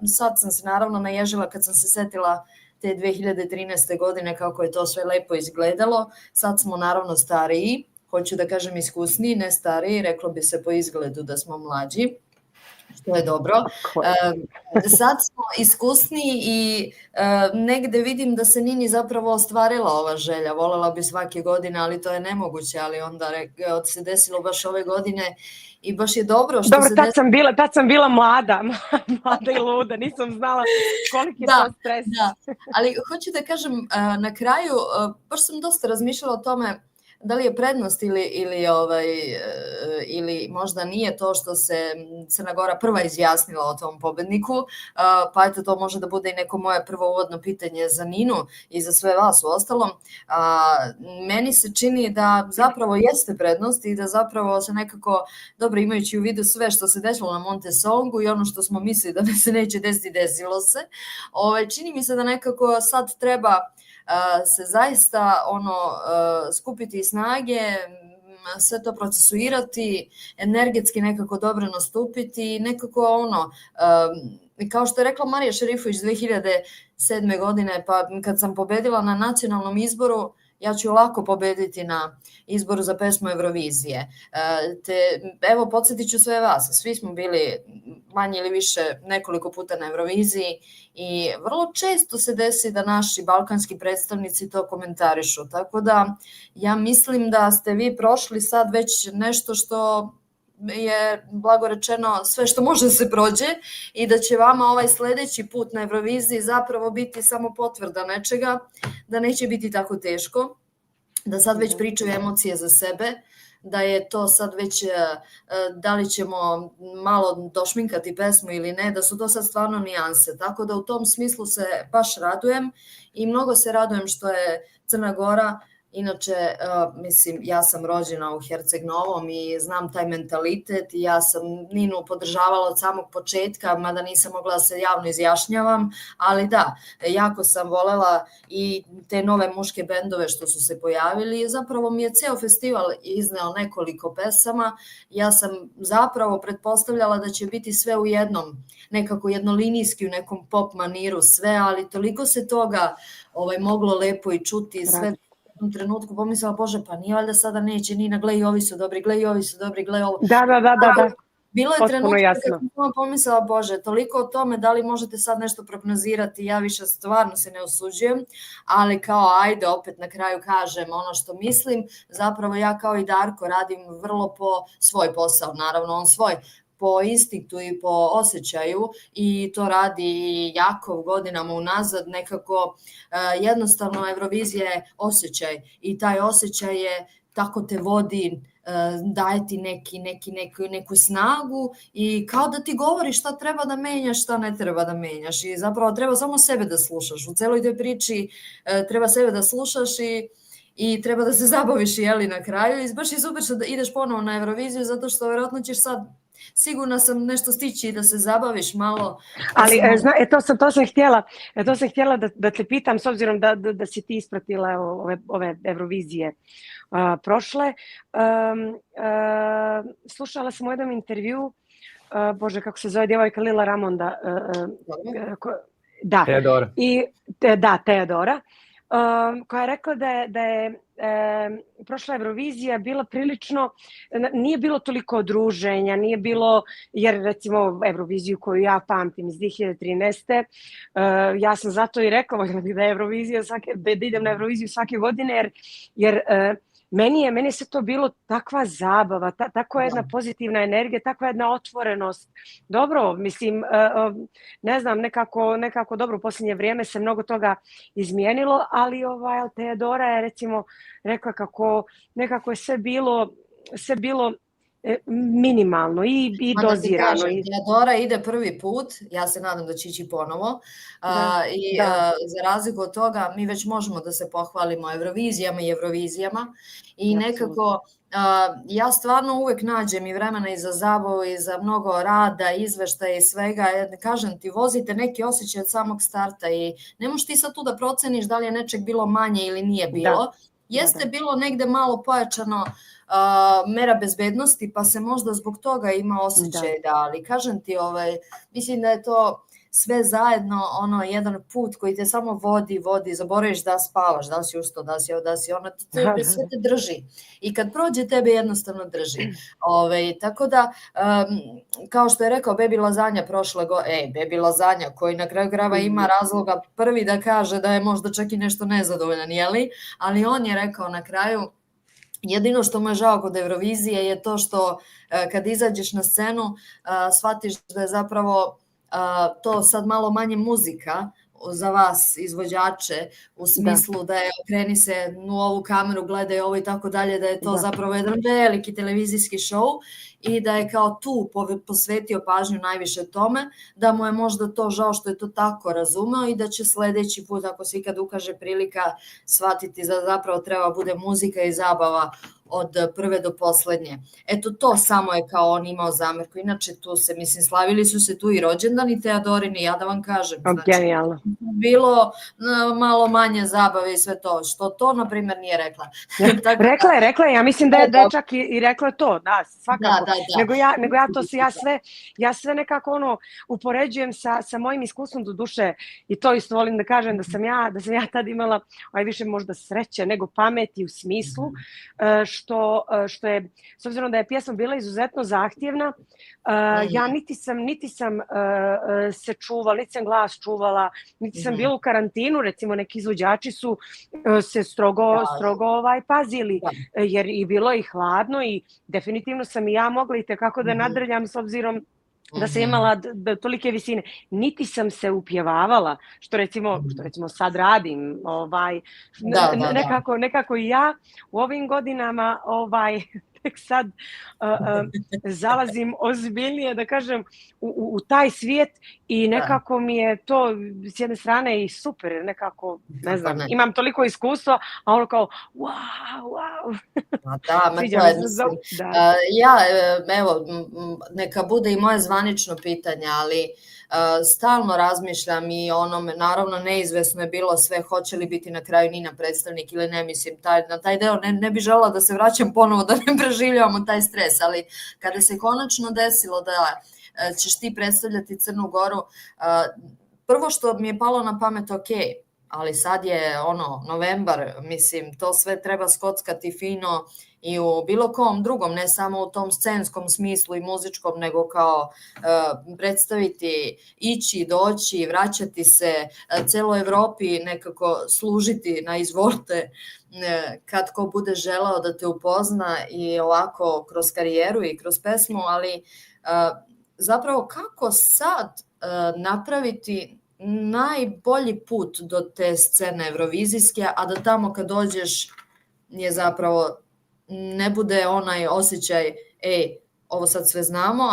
sad sam se naravno naježila kad sam se setila te 2013. godine kako je to sve lepo izgledalo. Sad smo naravno stariji, hoću da kažem iskusniji, ne stariji, reklo bi se po izgledu da smo mlađi, što je dobro. Sad smo iskusniji i negde vidim da se Nini zapravo ostvarila ova želja. Volela bi svake godine, ali to je nemoguće, ali onda se desilo baš ove godine i baš je dobro što se desilo. Tad sam bila mlada i luda, nisam znala koliki je to stres. Da, ali hoću da kažem, na kraju, baš sam dosta razmišljala o tome da li je prednost ili možda nije to što se Crna Gora prva izjasnila o tom pobedniku, pa eto to može da bude i neko moje prvo uvodno pitanje za Ninu i za sve vas u ostalom. Meni se čini da zapravo jeste prednost i da zapravo se nekako, dobro imajući u vidu sve što se desilo na Monte Songu i ono što smo mislili da se neće desiti, desilo se, čini mi se da nekako sad treba se zaista skupiti snage, sve to procesuirati, energetski nekako dobro nastupiti i nekako kao što je rekla Marija Šerifović 2007. godine, pa kad sam pobedila na nacionalnom izboru, ja ću lako pobediti na izboru za pesmu Eurovizije. Evo, podsjetit ću sve vas, svi smo bili manje ili više nekoliko puta na Euroviziji i vrlo često se desi da naši balkanski predstavnici to komentarišu, tako da ja mislim da ste vi prošli sad već nešto što je, blago rečeno, sve što može da se prođe i da će vama ovaj sledeći put na Euroviziji zapravo biti samo potvrda nečega, da neće biti tako teško. da sad već pričaju emocije za sebe, da je to sad već, da li ćemo malo došminkati pesmu ili ne, da su to sad stvarno nijanse. Tako da u tom smislu se baš radujem i mnogo se radujem što je Crna Gora. Inače, mislim, ja sam rođena u Herceg Novom i znam taj mentalitet i ja sam Ninu podržavala od samog početka, mada nisam mogla da se javno izjašnjavam, ali da, jako sam volela i te nove muške bendove što su se pojavili. Zapravo mi je ceo festival izneo nekoliko pesama. Ja sam zapravo pretpostavljala da će biti sve u jednom, nekako jednolinijski, u nekom pop maniru sve, ali toliko se toga moglo lepo i čuti, sve u trenutku pomislila, bože, pa nije valjda sada neće Nina, gle i ovi su dobri, gle i ovi su dobri, gle ovo. Da. Bilo je trenutka kad sam pomislila, bože, toliko o tome, da li možete sad nešto prognozirati, ja više stvarno se ne osuđujem, ali kao ajde, opet na kraju kažem ono što mislim, zapravo ja kao i Darko radim vrlo po svoj posao, naravno on svoj, po instinktu i po osjećaju i to radi Jakov godinama unazad, nekako jednostavno Eurovizija je osjećaj i taj osjećaj je tako te vodi, daje ti neku snagu i kao da ti govori šta treba da menjaš, šta ne treba da menjaš i zapravo treba samo sebe da slušaš. U celoj toj priči treba sebe da slušaš i treba da se zabaviš na kraju i baš je super što ideš ponovo na Euroviziju zato što vjerojatno ćeš sad, sigurna sam, nešto stići da se zabaviš malo. Ali to sam htjela da te pitam, s obzirom da si ti ispratila ove Eurovizije prošle. Slušala sam u jednom intervju, bože kako se zove djevojka, Lila Ramonda. Teodora. Teodora. Koja je rekla da je prošla Eurovizija bila prilično, nije bilo toliko druženja, nije bilo, jer recimo Euroviziju koju ja pamtim iz 2013. Ja sam zato i rekla da je Eurovizija, da idem na Euroviziju svake godine, jer meni je sve to bilo takva zabava, takva jedna pozitivna energija, takva jedna otvorenost. Dobro, mislim, ne znam, nekako dobro u posljednje vrijeme se mnogo toga izmijenilo, ali Teodora je recimo rekla kako nekako je sve bilo minimalno i dozirano. Teodora ide prvi put, ja se nadam da će ići ponovo i za razliku od toga mi već možemo da se pohvalimo Eurovizijama i Eurovizijama i nekako ja stvarno uvek nađem i vremena i za zabavu i za mnogo rada, izveštaja i svega. Kažem ti, vozite neki osjećaj od samog starta i ne možeš ti sad tu da proceniš da li je nečeg bilo manje ili nije bilo. Jeste bilo negde malo pojačano mera bezbednosti, pa se možda zbog toga ima osjećaj ali kažem ti, mislim da je to sve zajedno jedan put koji te samo vodi, zaboraviš da spavaš, da li si ustao, da si sve te drži i kad prođe tebe jednostavno drži. Tako da, kao što je rekao Bebi Lazanja Bebi Lazanja koji na kraju krajeva ima razloga prvi da kaže da je možda čak i nešto nezadovoljan, ali on je rekao na kraju, jedino što mu je žao kod Eurovizije je to što kad izađeš na scenu shvatiš da je zapravo to sad malo manje muzika za vas izvođače u smislu da je okreni se u ovu kameru, gledaj ovo i tako dalje, da je to zapravo jedan veliki televizijski show i da je kao tu posvetio pažnju najviše tome, da mu je možda to žao što je to tako razumeo i da će sledeći put, ako se ikad ukaže prilika, shvatiti da zapravo treba bude muzika i zabava od prve do poslednje. Eto to samo je kao on imao zamerku. Inače tu se, mislim, slavili su se tu i rođendani Teodorini, ja da vam kažem. Genijalno. Bilo malo manje zabave i sve to, što to, na primjer, nije rekla. Rekla je, ja mislim da je čak i rekla to, da, svakako. Nego ja sve nekako upoređujem sa mojim iskustvom do duše i to isto volim da kažem da sam ja tad imala više možda sreće nego pameti u smislu što je, s obzirom da je pjesma bila izuzetno zahtjevna, ja niti sam se čuvala, niti sam glas čuvala, niti sam bila u karantinu, recimo neki izvođači su se strogo pazili, jer i bilo je hladno i definitivno sam i ja mogla i tekako da nadrljam s obzirom da sam imala tolike visine. Niti sam se upjevavala, što recimo sad radim. Nekako i ja u ovim godinama tek sad zalazim ozbiljnije, da kažem, u taj svijet i nekako mi je to s jedne strane i super, nekako, ne znam, imam toliko iskustva, a ono kao, wow. Evo, neka bude i moje zvanično pitanje, ali stalno razmišljam i onome, naravno neizvesno je bilo sve, hoće li biti na kraju Nina predstavnik ili ne, mislim, na taj deo ne bi željela da se vraćam ponovo, da ne preživljavamo taj stres, ali kada se konačno desilo da ćeš ti predstavljati Crnu Goru, prvo što mi je palo na pamet, ali sad je novembar, mislim, to sve treba skockati fino i u bilo kom drugom, ne samo u tom scenskom smislu i muzičkom, nego kao predstaviti, ići, doći, vraćati se, celoj Evropi nekako služiti na izvolte kad ko bude želeo da te upozna i ovako kroz karijeru i kroz pesmu, ali zapravo kako sad napraviti najbolji put do te scene evrovizijske, a da tamo kad dođeš je zapravo ne bude onaj osjećaj, ovo sad sve znamo,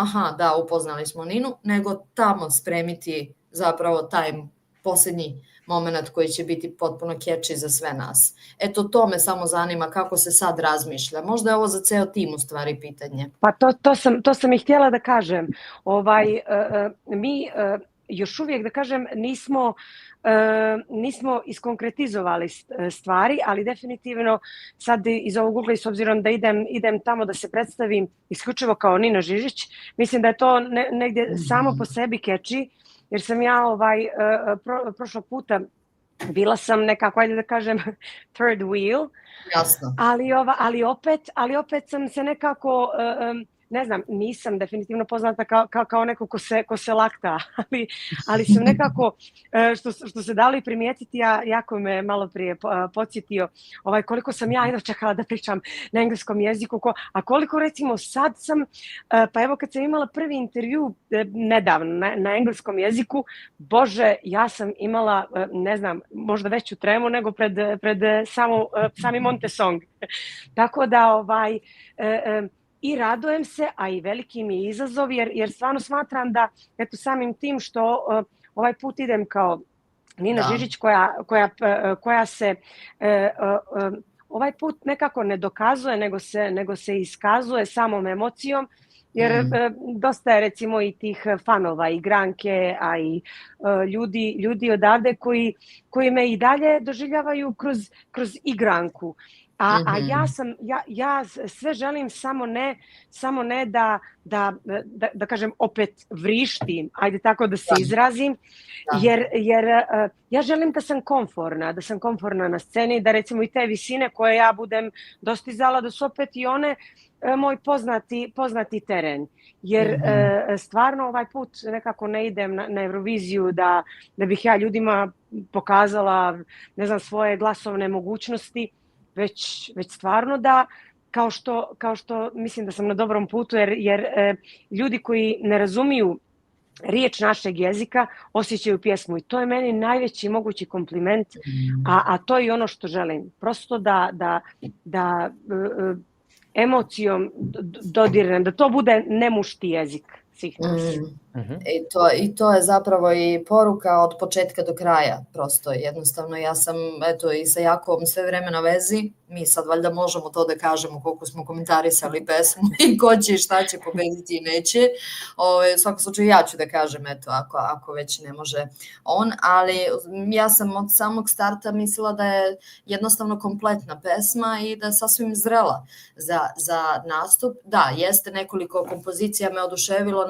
upoznali smo Ninu, nego tamo spremiti zapravo taj posljednji moment koji će biti potpuno catchy za sve nas. Eto, to me samo zanima kako se sad razmišlja. Možda je ovo za ceo tim u stvari pitanje. Pa to sam i htjela da kažem. Mi još uvijek, da kažem, nismo iskonkretizovali stvari, ali definitivno sad iz ovog ugla i s obzirom da idem tamo da se predstavim isključivo kao Nina Žižić, mislim da je to negdje samo po sebi catchy, jer sam ja prošlog puta bila sam nekako, ajde da kažem, third wheel. Jasno. Ali opet sam se nekako, ne znam, nisam definitivno poznata kao neko ko se lakta, ali sam nekako, što se dalo i primijetiti, jako me malo prije podsjetio koliko sam ja čekala da pričam na engleskom jeziku, a koliko recimo sad sam, pa evo kad sam imala prvi intervju nedavno na engleskom jeziku, bože, ja sam imala, ne znam, možda veću tremu nego pred sami Montesong. Tako da i radujem se, a i veliki mi je izazov, jer stvarno smatram da, eto, samim tim što ovaj put idem kao Nina Žižić koja se ovaj put nekako ne dokazuje, nego se iskazuje samom emocijom, jer dosta je recimo i tih fanova, igranke, a i ljudi odavde koji me i dalje doživljavaju kroz igranku. A ja sve želim, samo ne da kažem opet vrištim, ajde tako da se izrazim, jer ja želim da sam komforna na sceni, da recimo i te visine koje ja budem dostizala, da su opet i one moj poznati teren. Jer stvarno ovaj put nekako ne idem na Euroviziju da bih ja ljudima pokazala, ne znam, svoje glasovne mogućnosti, već stvarno da, kao što mislim da sam na dobrom putu, jer ljudi koji ne razumiju riječ našeg jezika osjećaju pjesmu i to je meni najveći mogući kompliment, a to je ono što želim. Prosto da emocijom dodirnem, da to bude nemušti jezik svih nas. I to je zapravo i poruka od početka do kraja, prosto jednostavno ja sam i sa Jakovom sve vreme na vezi, mi sad valjda možemo to da kažemo koliko smo komentarisali pesmu i ko će i šta će pobediti i neće, u svakom slučaju ja ću da kažem, ako već ne može on, ali ja sam od samog starta mislila da je jednostavno kompletna pesma i da je sasvim zrela za nastup. Da, jeste nekoliko kompozicija me oduševilo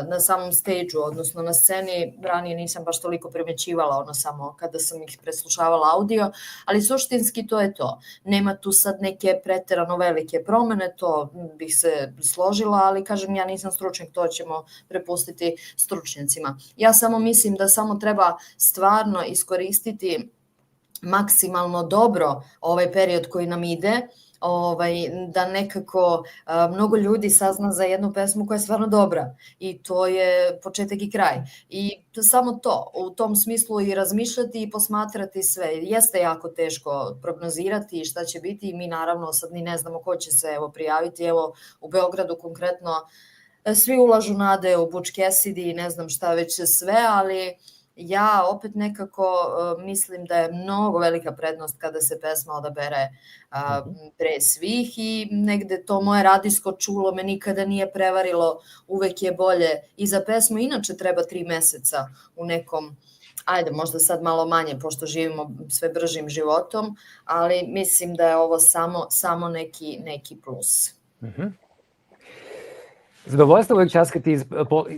na samom stage-u, odnosno na sceni, ranije nisam baš toliko primećivala, samo kada sam ih preslušavala audio, ali suštinski to je to. Nema tu sad neke preterano velike promene, to bih se složila, ali kažem, ja nisam stručnjak, to ćemo prepustiti stručnjacima. Ja samo mislim da samo treba stvarno iskoristiti maksimalno dobro ovaj period koji nam ide, da nekako mnogo ljudi sazna za jednu pesmu koja je stvarno dobra i to je početak i kraj. I samo to, u tom smislu i razmišljati i posmatrati sve. Jeste jako teško prognozirati šta će biti i mi naravno sad ni ne znamo ko će se prijaviti. Evo u Beogradu konkretno svi ulažu nade u Butch Cassidy i ne znam šta već sve, ali ja opet nekako mislim da je mnogo velika prednost kada se pesma odabere pre svih i negde to moje radijsko čulo me nikada nije prevarilo, uvek je bolje i za pesmu inače treba 3 meseca u nekom, ajde možda sad malo manje pošto živimo sve bržim životom, ali mislim da je ovo samo neki plus. Zadovoljstvo uvek časkati,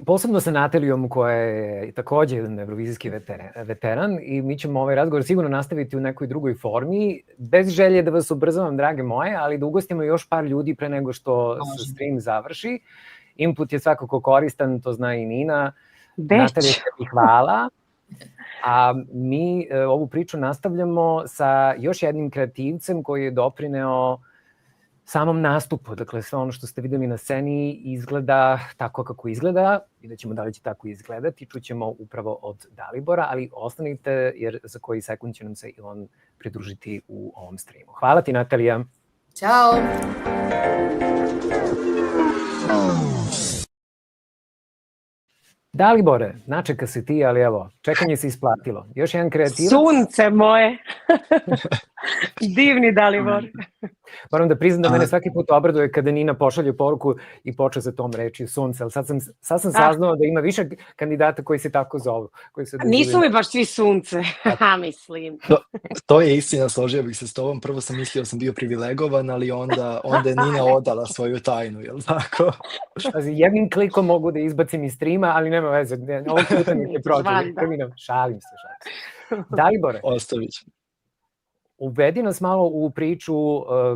posebno sa Natalijom koja je takođe jedan evrovizijski veteran i mi ćemo ovaj razgovor sigurno nastaviti u nekoj drugoj formi, bez želje da vas ubrzavam, drage moje, ali da ugostimo još par ljudi pre nego što se stream završi. Input je svakako koristan, to zna i Nina. Natalija, tebi hvala. A mi ovu priču nastavljamo sa još jednim kreativcem koji je doprineo samom nastupu, dakle sve ono što ste videli na sceni izgleda tako kako izgleda, vidjet ćemo da li će tako izgledati, čućemo upravo od Dalibora, ali ostanite jer za koji sekund će nam se i on pridružiti u ovom streamu. Hvala ti, Natalija. Ćao! Dalibore, načeka se ti, ali evo, čekanje se isplatilo. Još jedan kreativac. Sunce moje! Divni Dalibor. Moram da priznam da mene svaki put obraduje kada Nina pošalje poruku i počne sa tom reči sunce, ali sad sam saznao da ima više kandidata koji se tako zovu. Nisu mi baš svi sunce, mislim. To je istina, složio bih se s tobom. Prvo sam mislio da sam bio privilegovan, ali onda je Nina odala svoju tajnu, je li tako? Jednim klikom mogu da izbacim iz streama, ali nema veze, ovog puta mi je prođe. Šalim se. Dalibore. Ostavit ću. Uvedi nas malo u priču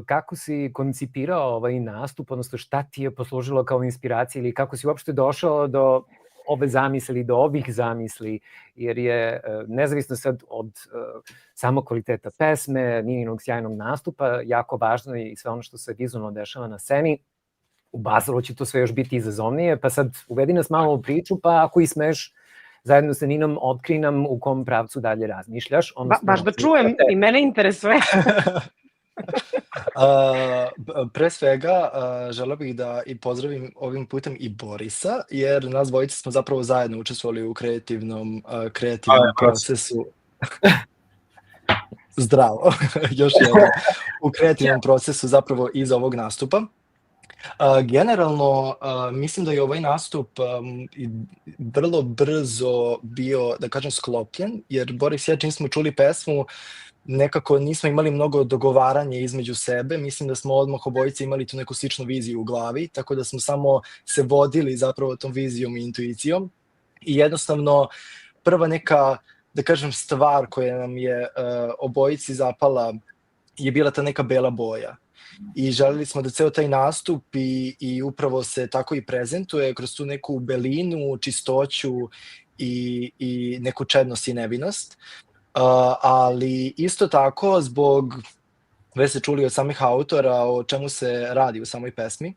kako si koncipirao ovaj nastup, odnosno šta ti je poslužilo kao inspiracija ili kako si uopšte došao do ove zamisli, do ovih zamisli, jer je nezavisno sad od samog kvaliteta pesme, Nininog sjajnog nastupa, jako važno i sve ono što se vizualno dešava na sceni. U Basalu će to sve još biti izazovnije, pa sad uvedi nas malo u priču, pa ako i smeš, zajedno sa Ninom otkrij nam u kom pravcu dalje razmišljaš. Baš da čujem, i mene interesuje. Pre svega, želeo bih da i pozdravim ovim putem i Borisa, jer nas dvojice smo zapravo zajedno učestvovali u kreativnom procesu. Zdravo, još jednom. U kreativnom procesu zapravo iz ovog nastupa. Generalno, mislim da je ovaj nastup vrlo brzo bio, da kažem, sklopljen, jer Boris i ja čim smo čuli pesmu, nekako nismo imali mnogo dogovaranja između sebe, mislim da smo odmah obojice imali tu neku sličnu viziju u glavi, tako da smo samo se vodili zapravo tom vizijom i intuicijom i jednostavno prva neka, da kažem, stvar koja nam je obojici zapala je bila ta neka bela boja. I želeli smo da ceo taj nastup i upravo se tako i prezentuje kroz tu neku belinu, čistoću i neku čednost i nevinost. Ali isto tako, zbog, već se čuli od samih autora o čemu se radi u samoj pesmi,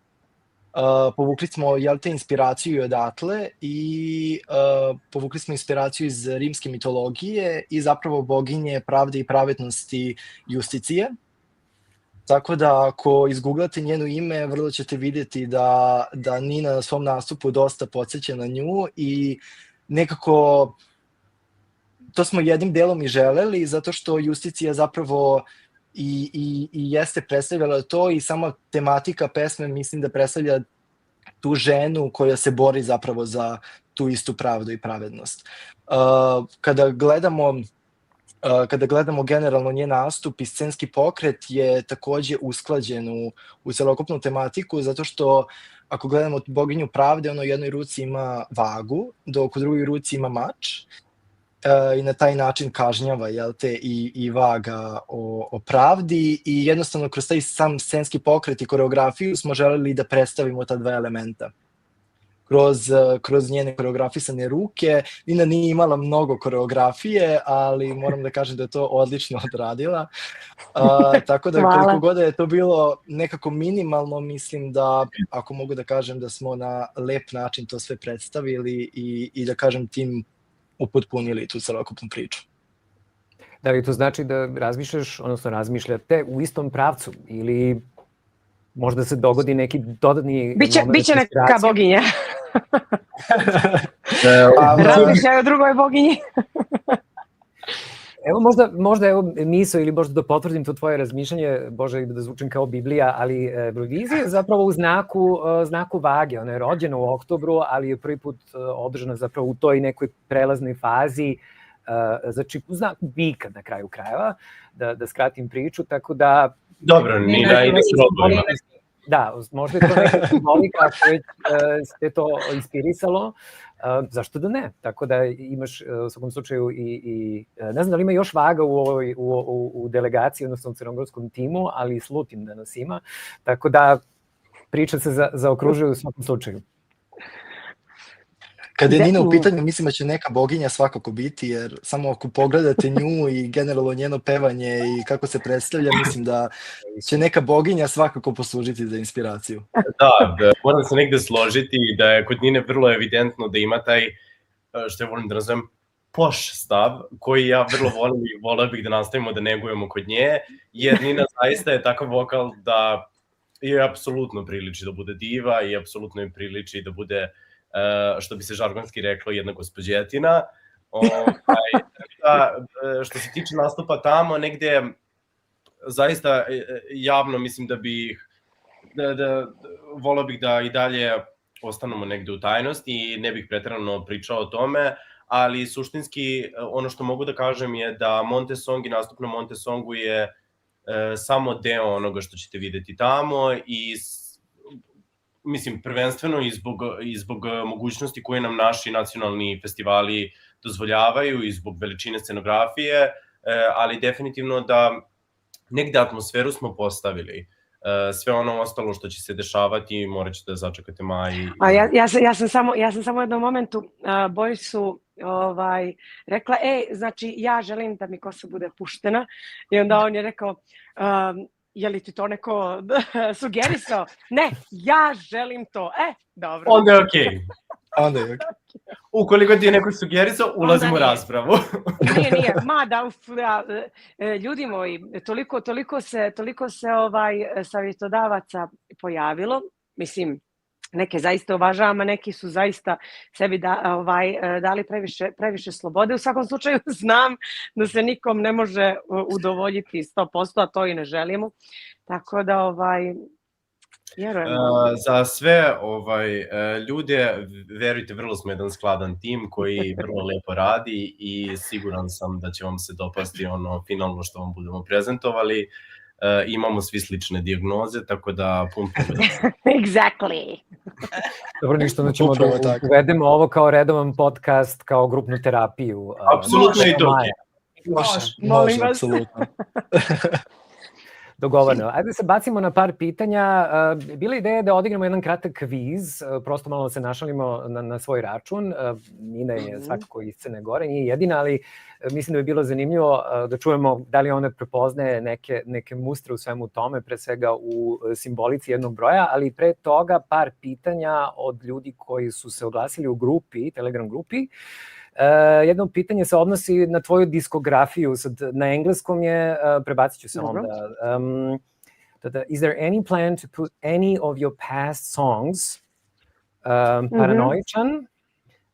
povukli smo inspiraciju i odatle i povukli smo inspiraciju iz rimske mitologije i zapravo boginje pravde i pravednosti Justicije. Tako da ako izgooglate njeno ime, vrlo ćete vidjeti da Nina na svom nastupu dosta podsjeća na nju i nekako to smo jednim delom i želeli, zato što Justicija zapravo i jeste predstavljala to i sama tematika pesme mislim da predstavlja tu ženu koja se bori zapravo za tu istu pravdu i pravednost. Kada gledamo generalno njen nastup i scenski pokret je takođe usklađen u celokupnu tematiku, zato što ako gledamo boginju pravde, ona u jednoj ruci ima vagu, dok u drugoj ruci ima mač i na taj način kažnjava i vaga o pravdi i jednostavno kroz taj sam scenski pokret i koreografiju smo želeli da predstavimo ta dva elementa kroz njene koreografisane ruke. Nina nije imala mnogo koreografije, ali moram da kažem da je to odlično odradila. Tako da koliko god je to bilo nekako minimalno, mislim da, ako mogu da kažem, da smo na lep način to sve predstavili i da kažem tim upotpunili tu celokupnu priču. Da li to znači da razmišljaš, odnosno razmišljate u istom pravcu ili možda se dogodi neki dodatni Biće neka boginja. Razmišljaju o drugoj boginji. Evo možda evo misao ili možda da potvrdim to tvoje razmišljanje, Bože, da zvučim kao Biblija, ali Eurovizija je zapravo u znaku vage. Ona je rođena u oktobru, ali je prvi put održana zapravo u toj nekoj prelaznoj fazi, znači u znaku bika na kraju krajeva, da skratim priču, tako da... Dobro, Nina ide s rodovima. Da, možda je to neka simbolika koja se to inspirisalo, zašto da ne? Tako da imaš u svakom slučaju i ne znam da li ima još vaga u delegaciji, odnosno u crnogorskom timu, ali slutim da nas ima, tako da priča se zaokružuje u svakom slučaju. Kada je Nina u pitanju, mislim da će neka boginja svakako biti, jer samo ako pogledate nju i generalno njeno pevanje i kako se predstavlja, mislim da će neka boginja svakako poslužiti za inspiraciju. Da, moram se negde složiti da je kod Nine vrlo evidentno da ima taj, što ja volim da nazovem, poš stav, koji ja vrlo volim i voleo bih da nastavimo da negujemo kod nje, jer Nina zaista je takav vokal da je apsolutno priliči da bude diva i apsolutno je priliči da bude, što bi se žargonski reklo, jedna gospođetina. Što se tiče nastupa tamo, negde zaista javno mislim da bih, voleo bih da i dalje ostanemo negde u tajnosti i ne bih preterano pričao o tome, ali suštinski ono što mogu da kažem je da Montesong i nastup na Montesongu je samo deo onoga što ćete videti tamo i mislim, prvenstveno i zbog mogućnosti koje nam naši nacionalni festivali dozvoljavaju i zbog veličine scenografije, ali definitivno da negde atmosferu smo postavili. Sve ono ostalo što će se dešavati morat ćete da začekate maj. Ja sam samo u jednom momentu Borisu rekla, znači ja želim da mi kosa bude puštena i onda on je rekao, je li ti to neko sugerisao? Ne, ja želim to. Dobro. Onda je okej. Ukoliko ti je neko sugerisao, ulazimo u raspravu. Nije. Mada, ljudi moji, toliko se savjetodavaca pojavilo, mislim, neke zaista uvažavam, a neki su zaista sebi dali previše slobode. U svakom slučaju znam da se nikom ne može udovoljiti 100%, a to i ne želimo. Tako da, vjerujem. Za sve ljude, verujte, vrlo smo jedan skladan tim koji vrlo lepo radi i siguran sam da će vam se dopasti ono finalno što vam budemo prezentovali. Imamo svi slične dijagnoze, tako da pun pobeda. Exactly. Dobro, ništa, da ćemo da uvedemo ovo kao redovan podcast, kao grupnu terapiju. Apsolutno i to. Molim vas. Apsolutno. Dogovoreno. Ajde da se bacimo na par pitanja. Bila je ideja da odigramo jedan kratak kviz, prosto malo se našalimo na svoj račun. Nina je svakako iz Crne Gore, nije jedina, ali mislim da bi bilo zanimljivo da čujemo da li ona prepoznaje neke mustre u svemu tome, pre svega u simbolici jednog broja, ali pre toga par pitanja od ljudi koji su se oglasili u grupi, Telegram grupi. Jedno pitanje se odnosi na tvoju diskografiju, sad na engleskom je, prebacit ću se onda. Is there any plan to put any of your past songs, Paranoichan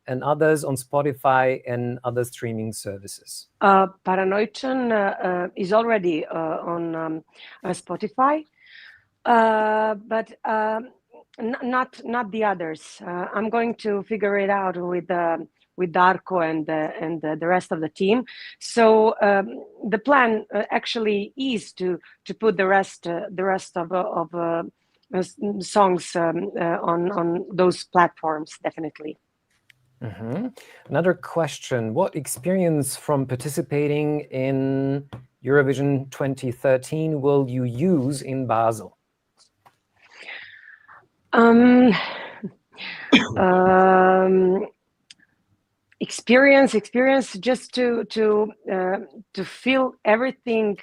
and others on Spotify and other streaming services? Paranoichan is already on Spotify, but not the others. I'm going to figure it out with Darko and the rest of the team. So the plan actually is to put the rest of songs on those platforms, definitely. Another question: what experience from participating in Eurovision 2013 will you use in Basel? Experience just to feel everything.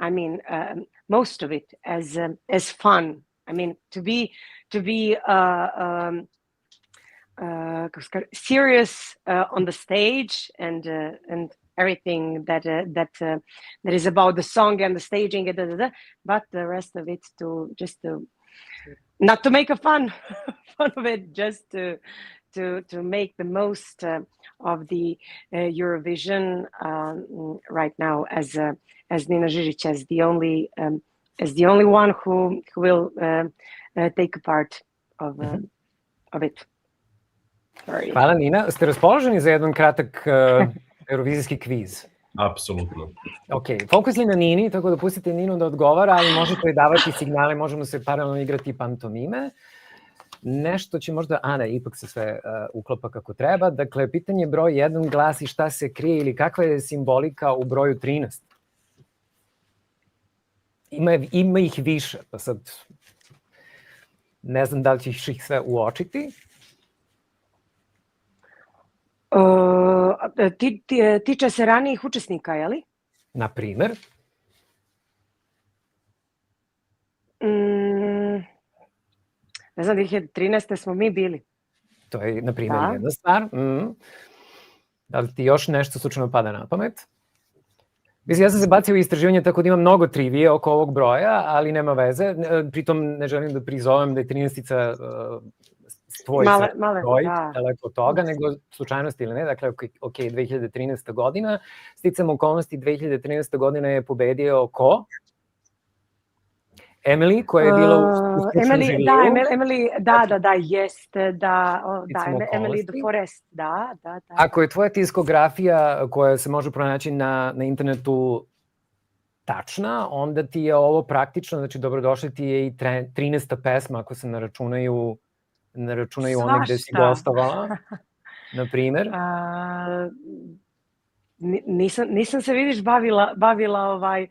I mean, most of it as fun. I mean, to be serious on the stage and everything that is about the song and the staging, but the rest of it to not to make a fun of it, just to make the most of the Eurovision right now as Nina Žižić as the only one who will take a part of it. Sorry. Hvala, Nina. Ste raspoloženi za jedan kratak eurovizijski kviz? Apsolutno. Ok, fokus je na Nini, tako da pustite Ninu da odgovara, ali možete davati signale, možemo se paralelno igrati pantomime. Nešto će možda, ipak se sve uklapa kako treba. Dakle, pitanje broj 1 glasi šta se krije ili kakva je simbolika u broju 13? Ima ih više, pa sad ne znam da li ćeš ih sve uočiti. Tiče se ranijih učesnika, je li? Na primer? Ne znam, 2013. smo mi bili. To je, na primjer, jedna stvar. Da li ti još nešto slučajno pada na pamet? Mislim, ja sam se bacio u istraživanje, tako da imam mnogo trivije oko ovog broja, ali nema veze. Pritom ne želim da prizovem da je 13-ica tvoj broj, daleko od toga, nego slučajnosti ili ne. Dakle, ok, 2013. godina. Sticam okolnosti, 2013. godina je pobedio ko? Emily, koja je bila u stručnom žiriju. Emily de Forest, da. Ako je tvoja diskografija koja se može pronaći na internetu tačna, onda ti je ovo praktično, znači dobrodošli ti je i 13. pesma, ako se ne računaju one gde si gostovala, na primer. Nisam se, vidiš, bavila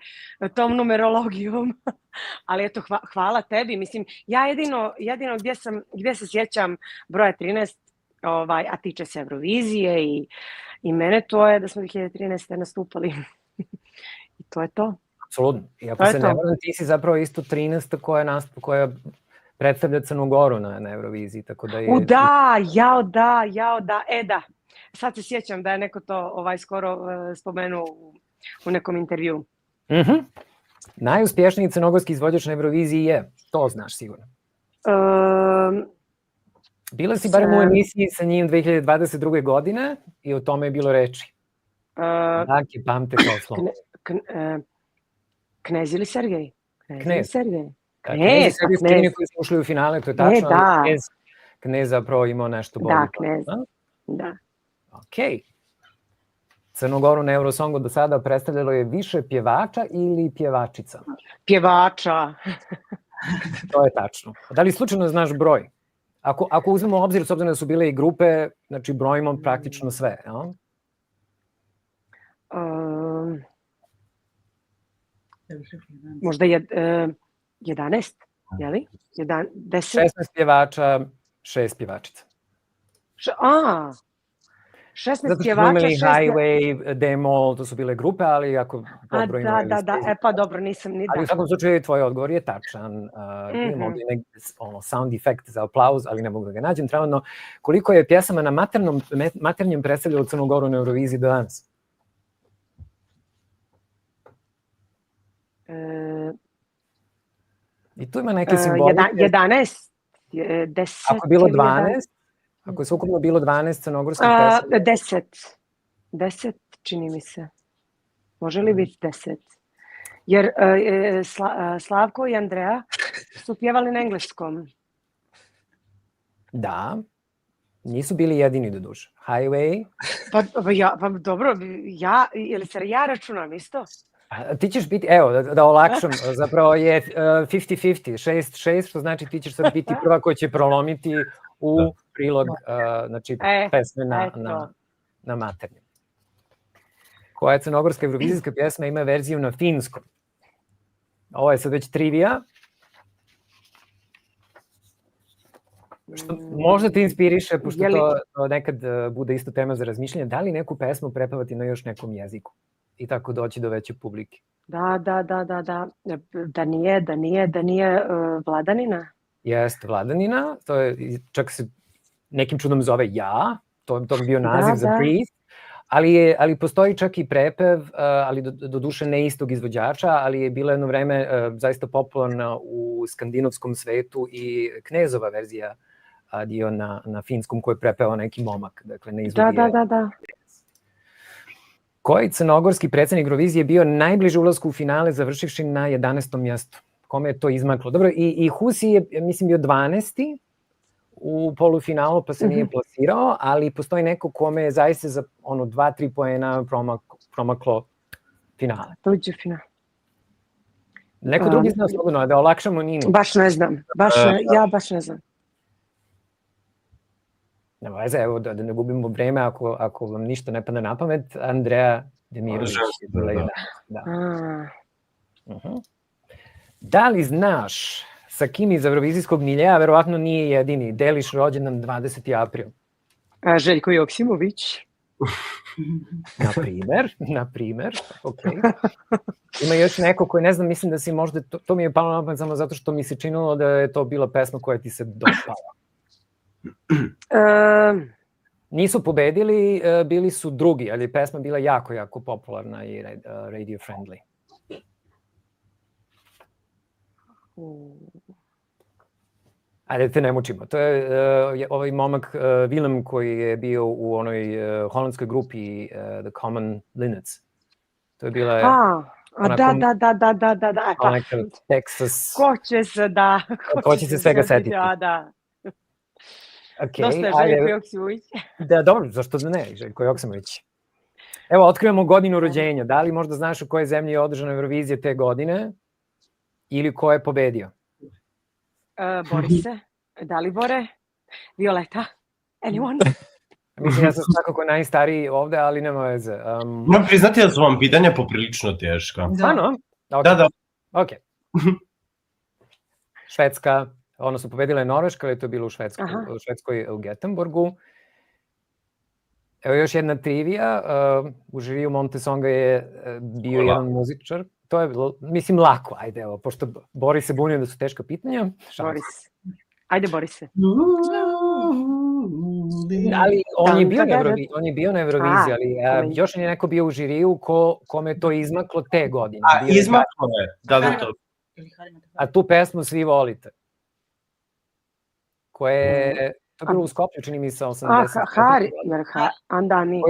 tom numerologijom, ali eto, hvala tebi. Mislim, ja jedino gdje se sjećam broja 13, a tiče se Eurovizije i mene, to je da smo 2013. nastupali. I to je to. Apsolutno. I ako se ne varam, ti si zapravo isto 13. koja predstavlja Crnu Goru na Euroviziji, tako da je... Da. Sad se sjećam da je neko to skoro spomenuo u nekom intervju. Najuspješniji crnogorski izvođač na Euroviziji je, to znaš sigurno. Bila si barem u emisiji sa njim 2022. godine i o tome je bilo reči. Dakle, pamte kao slovo. Knez ili Sergej? Knez. Knez su jedini koji su ušli u finale, to je tačno, ali Knez zapravo imao nešto bolje. Da, Knez, da. Ok. Crnogoru na Eurosongu do sada predstavljalo je više pjevača ili pjevačica? Pjevača. To je tačno. Da li slučajno znaš broj? Ako uzmemo u obzir, s obzirom da su bile i grupe, znači brojimo praktično sve, jel? Možda 11, je li? 10? 16 pjevača, 6 pjevačica. 16 pjevača, 6... Zato smo imali Highway, Demo, to su bile grupe, ali ako pobrojimo... Da, pa dobro, nisam ni... Ali u svakom slučaju tvoj odgovor je tačan. Imamo ovdje sound effect za aplauz, ali ne mogu da ga nađem trenutno. Koliko je pjesama na maternjem predstavljalo Crnu Goru na Euroviziji do danas? I tu ima neke simbolike. 11, 10... Ako je bilo 12, ako je ukupno bilo 12 crnogorskih pesama? 10, čini mi se. Može li biti 10? Jer Slavko i Andreja su pjevali na engleskom. Da, nisu bili jedini do duše. Highway. Pa dobro, ili se ja računam isto? Ti ćeš biti, evo, da olakšam, zapravo je 50-50, 6-6, što znači ti ćeš sad biti prva koja će prolomiti u prilog pesme na maternjem. Koja je crnogorska eurovizijska pjesma ima verziju na finskom? Ovo je sad već trivija. Što možda te inspiriše, pošto Je li- to nekad bude isto tema za razmišljanje, da li neku pesmu prepevati na još nekom jeziku i tako doći do veće publike? Da. Da nije Vladanina. Jeste Vladanina, to je, čak se nekim čudom zove Ja, to bi bio naziv za Da. Priest, ali postoji čak i prepev, ali do duše ne istog izvođača, ali je bila jedno vreme zaista popularna u skandinavskom svetu i Knezova verzija dio na finskom koji je prepevao neki momak, dakle ne izvodi je. Da. Koji crnogorski predsednik Eurovizije je bio najbliže ulasku u finale završivši na 11. mjestu? Kome je to izmaklo? Dobro, i Husi je, mislim, bio 12. u polufinalu, pa se nije plasirao, ali postoji neko kome je zaista za 2-3 poena promaklo finale. Dođe final. Neko drugi zna slobodno, da olakšamo Ninu. Baš ne znam. Ja baš ne znam. Nema veze, evo da ne gubimo vreme, ako vam ništa ne pada na pamet, Andreja Demirović. Da. Da li znaš sa kim iz Eurovizijskog miljeja, verovatno nije jedini, deliš rođendan 20. april? Željko Joksimović. Na primer, ok. Ima još neko koji ne znam, mislim da si možda, to mi je palo na pamet samo zato što mi se činilo da je to bila pesma koja ti se dopala. Nisu pobedili, bili su drugi, ali pesma bila jako, jako popularna i radio friendly. Ajde, te ne mučimo. To je ovaj momak Willem koji je bio u onoj holandskoj grupi The Common Linnets. To je bila... Da. Onaka Texas... Ko će se svega setiti. Da. Okay, Dosta je Željko Joksimović. Da, dobro, zašto da ne, Željko Joksimović. Evo, otkrivamo godinu rođenja. Da li možda znaš u kojoj zemlji je održana Eurovizija te godine ili ko je pobedio? Borise, Dalibore, Violeta, anyone? Mislim, ja sam svakako najstariji ovde, ali nema veze. Moram priznati da su vam pitanja poprilično teška. Stvarno? Da. Ok. Švedska, odnosno pobedila je Norveška, ali to je bilo u Švedskoj u Göteborgu. Evo još jedna trivija. U žiriju Montesonga je bio jedan muzičar. To je, mislim, lako. Ajde, evo, pošto Boris se bunio da su teška pitanja. Boris. Ajde, Borise. Ali on je bio na Euroviziji, ali još je neko bio u žiriju kome je to izmaklo te godine. Izmaklo je, da to. A tu pesmu svi volite. Koje to je bilo u Skoplju, čini mi se 80. Hari, onda nije.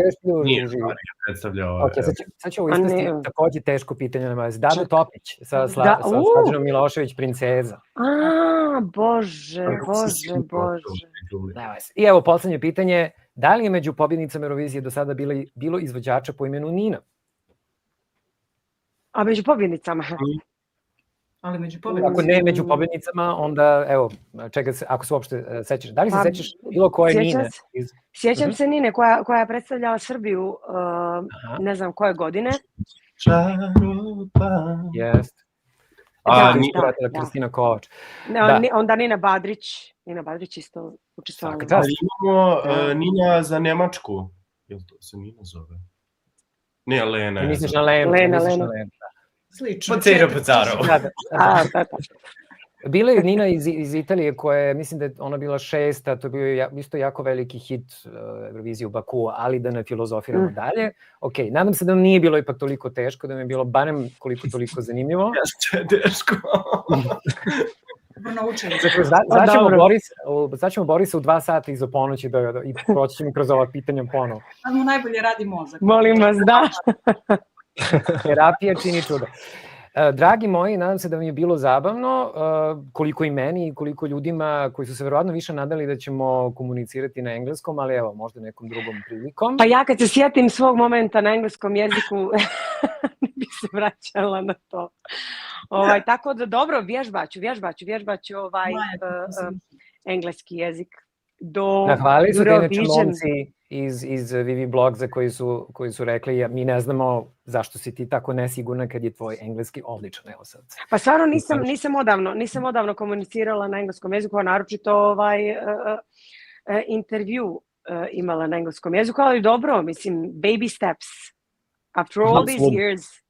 Nije Hari predstavljao. Ok, sad ću ovo ispasti takođe teško pitanje na vas. Dado Topić sa Slađanom Milošević, princeza. Bože. I evo poslednje pitanje. Da li je među pobjednicama Eurovizije do sada bilo izvođača po imenu Nina? A među pobjednicama? Ali među pobednicama... Ako ne među pobednicama, onda, evo, čega se, ako se uopšte sećaš. Da li se sećaš bilo koje Nine? Sjećam se Nine koja je predstavljala Srbiju, ne znam koje godine. Jest. Kristina Kovač. Onda Nina Badrić. Nina Badrić isto učestvovala. Imamo Nina za Nemačku. Jel to se Nina zove? Ne, Lena. Misliš na Lenu? Lena. Slično. Pacaro. Bila je Nina iz Italije koja je, mislim da je ona bila 6. To je bio isto jako veliki hit Eurovizije u Bakuu, ali da ne filozofiramo dalje. Ok, nadam se da nam nije bilo ipak toliko teško, da nam je bilo barem koliko toliko zanimljivo. Jeste je teško. Zvaćemo Borisa u 2 sata iza ponoći i proći ćemo kroz ova pitanja ponovo. Sad mu najbolje radi mozak. Molim vas, da. Terapija čini čudo. Dragi moji, nadam se da vam je bilo zabavno, koliko i meni i koliko ljudima koji su se verovatno više nadali da ćemo komunicirati na engleskom, ali evo, možda nekom drugom prilikom. Pa ja kad se sjetim svog momenta na engleskom jeziku, ne bih se vraćala na to. Tako da dobro, vježbaću engleski jezik. do Nahvalili su te inače Eurovision. momci iz Vivi Blogza koji su rekli mi ne znamo zašto si ti tako nesigurna kad je tvoj engleski odličan, evo sad. Pa stvarno nisam odavno komunicirala na engleskom jeziku, a naročito intervju imala na engleskom jeziku, ali dobro, mislim, baby steps. After all these years.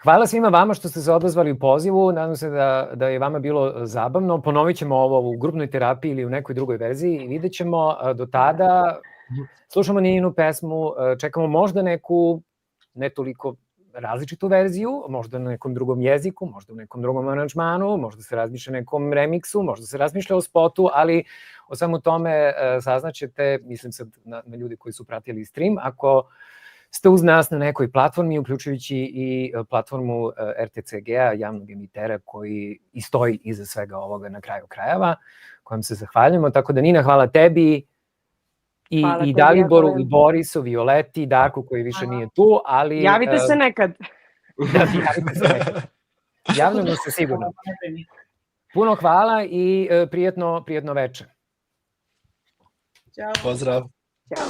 Hvala svima vama što ste se odazvali u pozivu, nadam se da je vama bilo zabavno. Ponovit ćemo ovo u grupnoj terapiji ili u nekoj drugoj verziji i vidjet ćemo do tada. Slušamo Nininu pesmu, čekamo možda neku ne toliko različitu verziju, možda na nekom drugom jeziku, možda u nekom drugom aranžmanu, možda se razmišlja o nekom remiksu, možda se razmišlja o spotu, ali o svemu tome saznaćete, mislim sad na ljudi koji su pratili stream, ako ste uz nas na nekoj platformi, uključujući i platformu RTCG-a, javnog emitera koji i stoji iza svega ovoga na kraju krajeva, kojem se zahvaljujemo. Tako da Nina, hvala tebi i Daliboru, i Borisu, Violeti, Darku koji više nije tu, ali... Javite se nekad. Javite se nekad. Javljamo se sigurno. Puno hvala i prijetno večer. Ćao. Pozdrav. Ćao.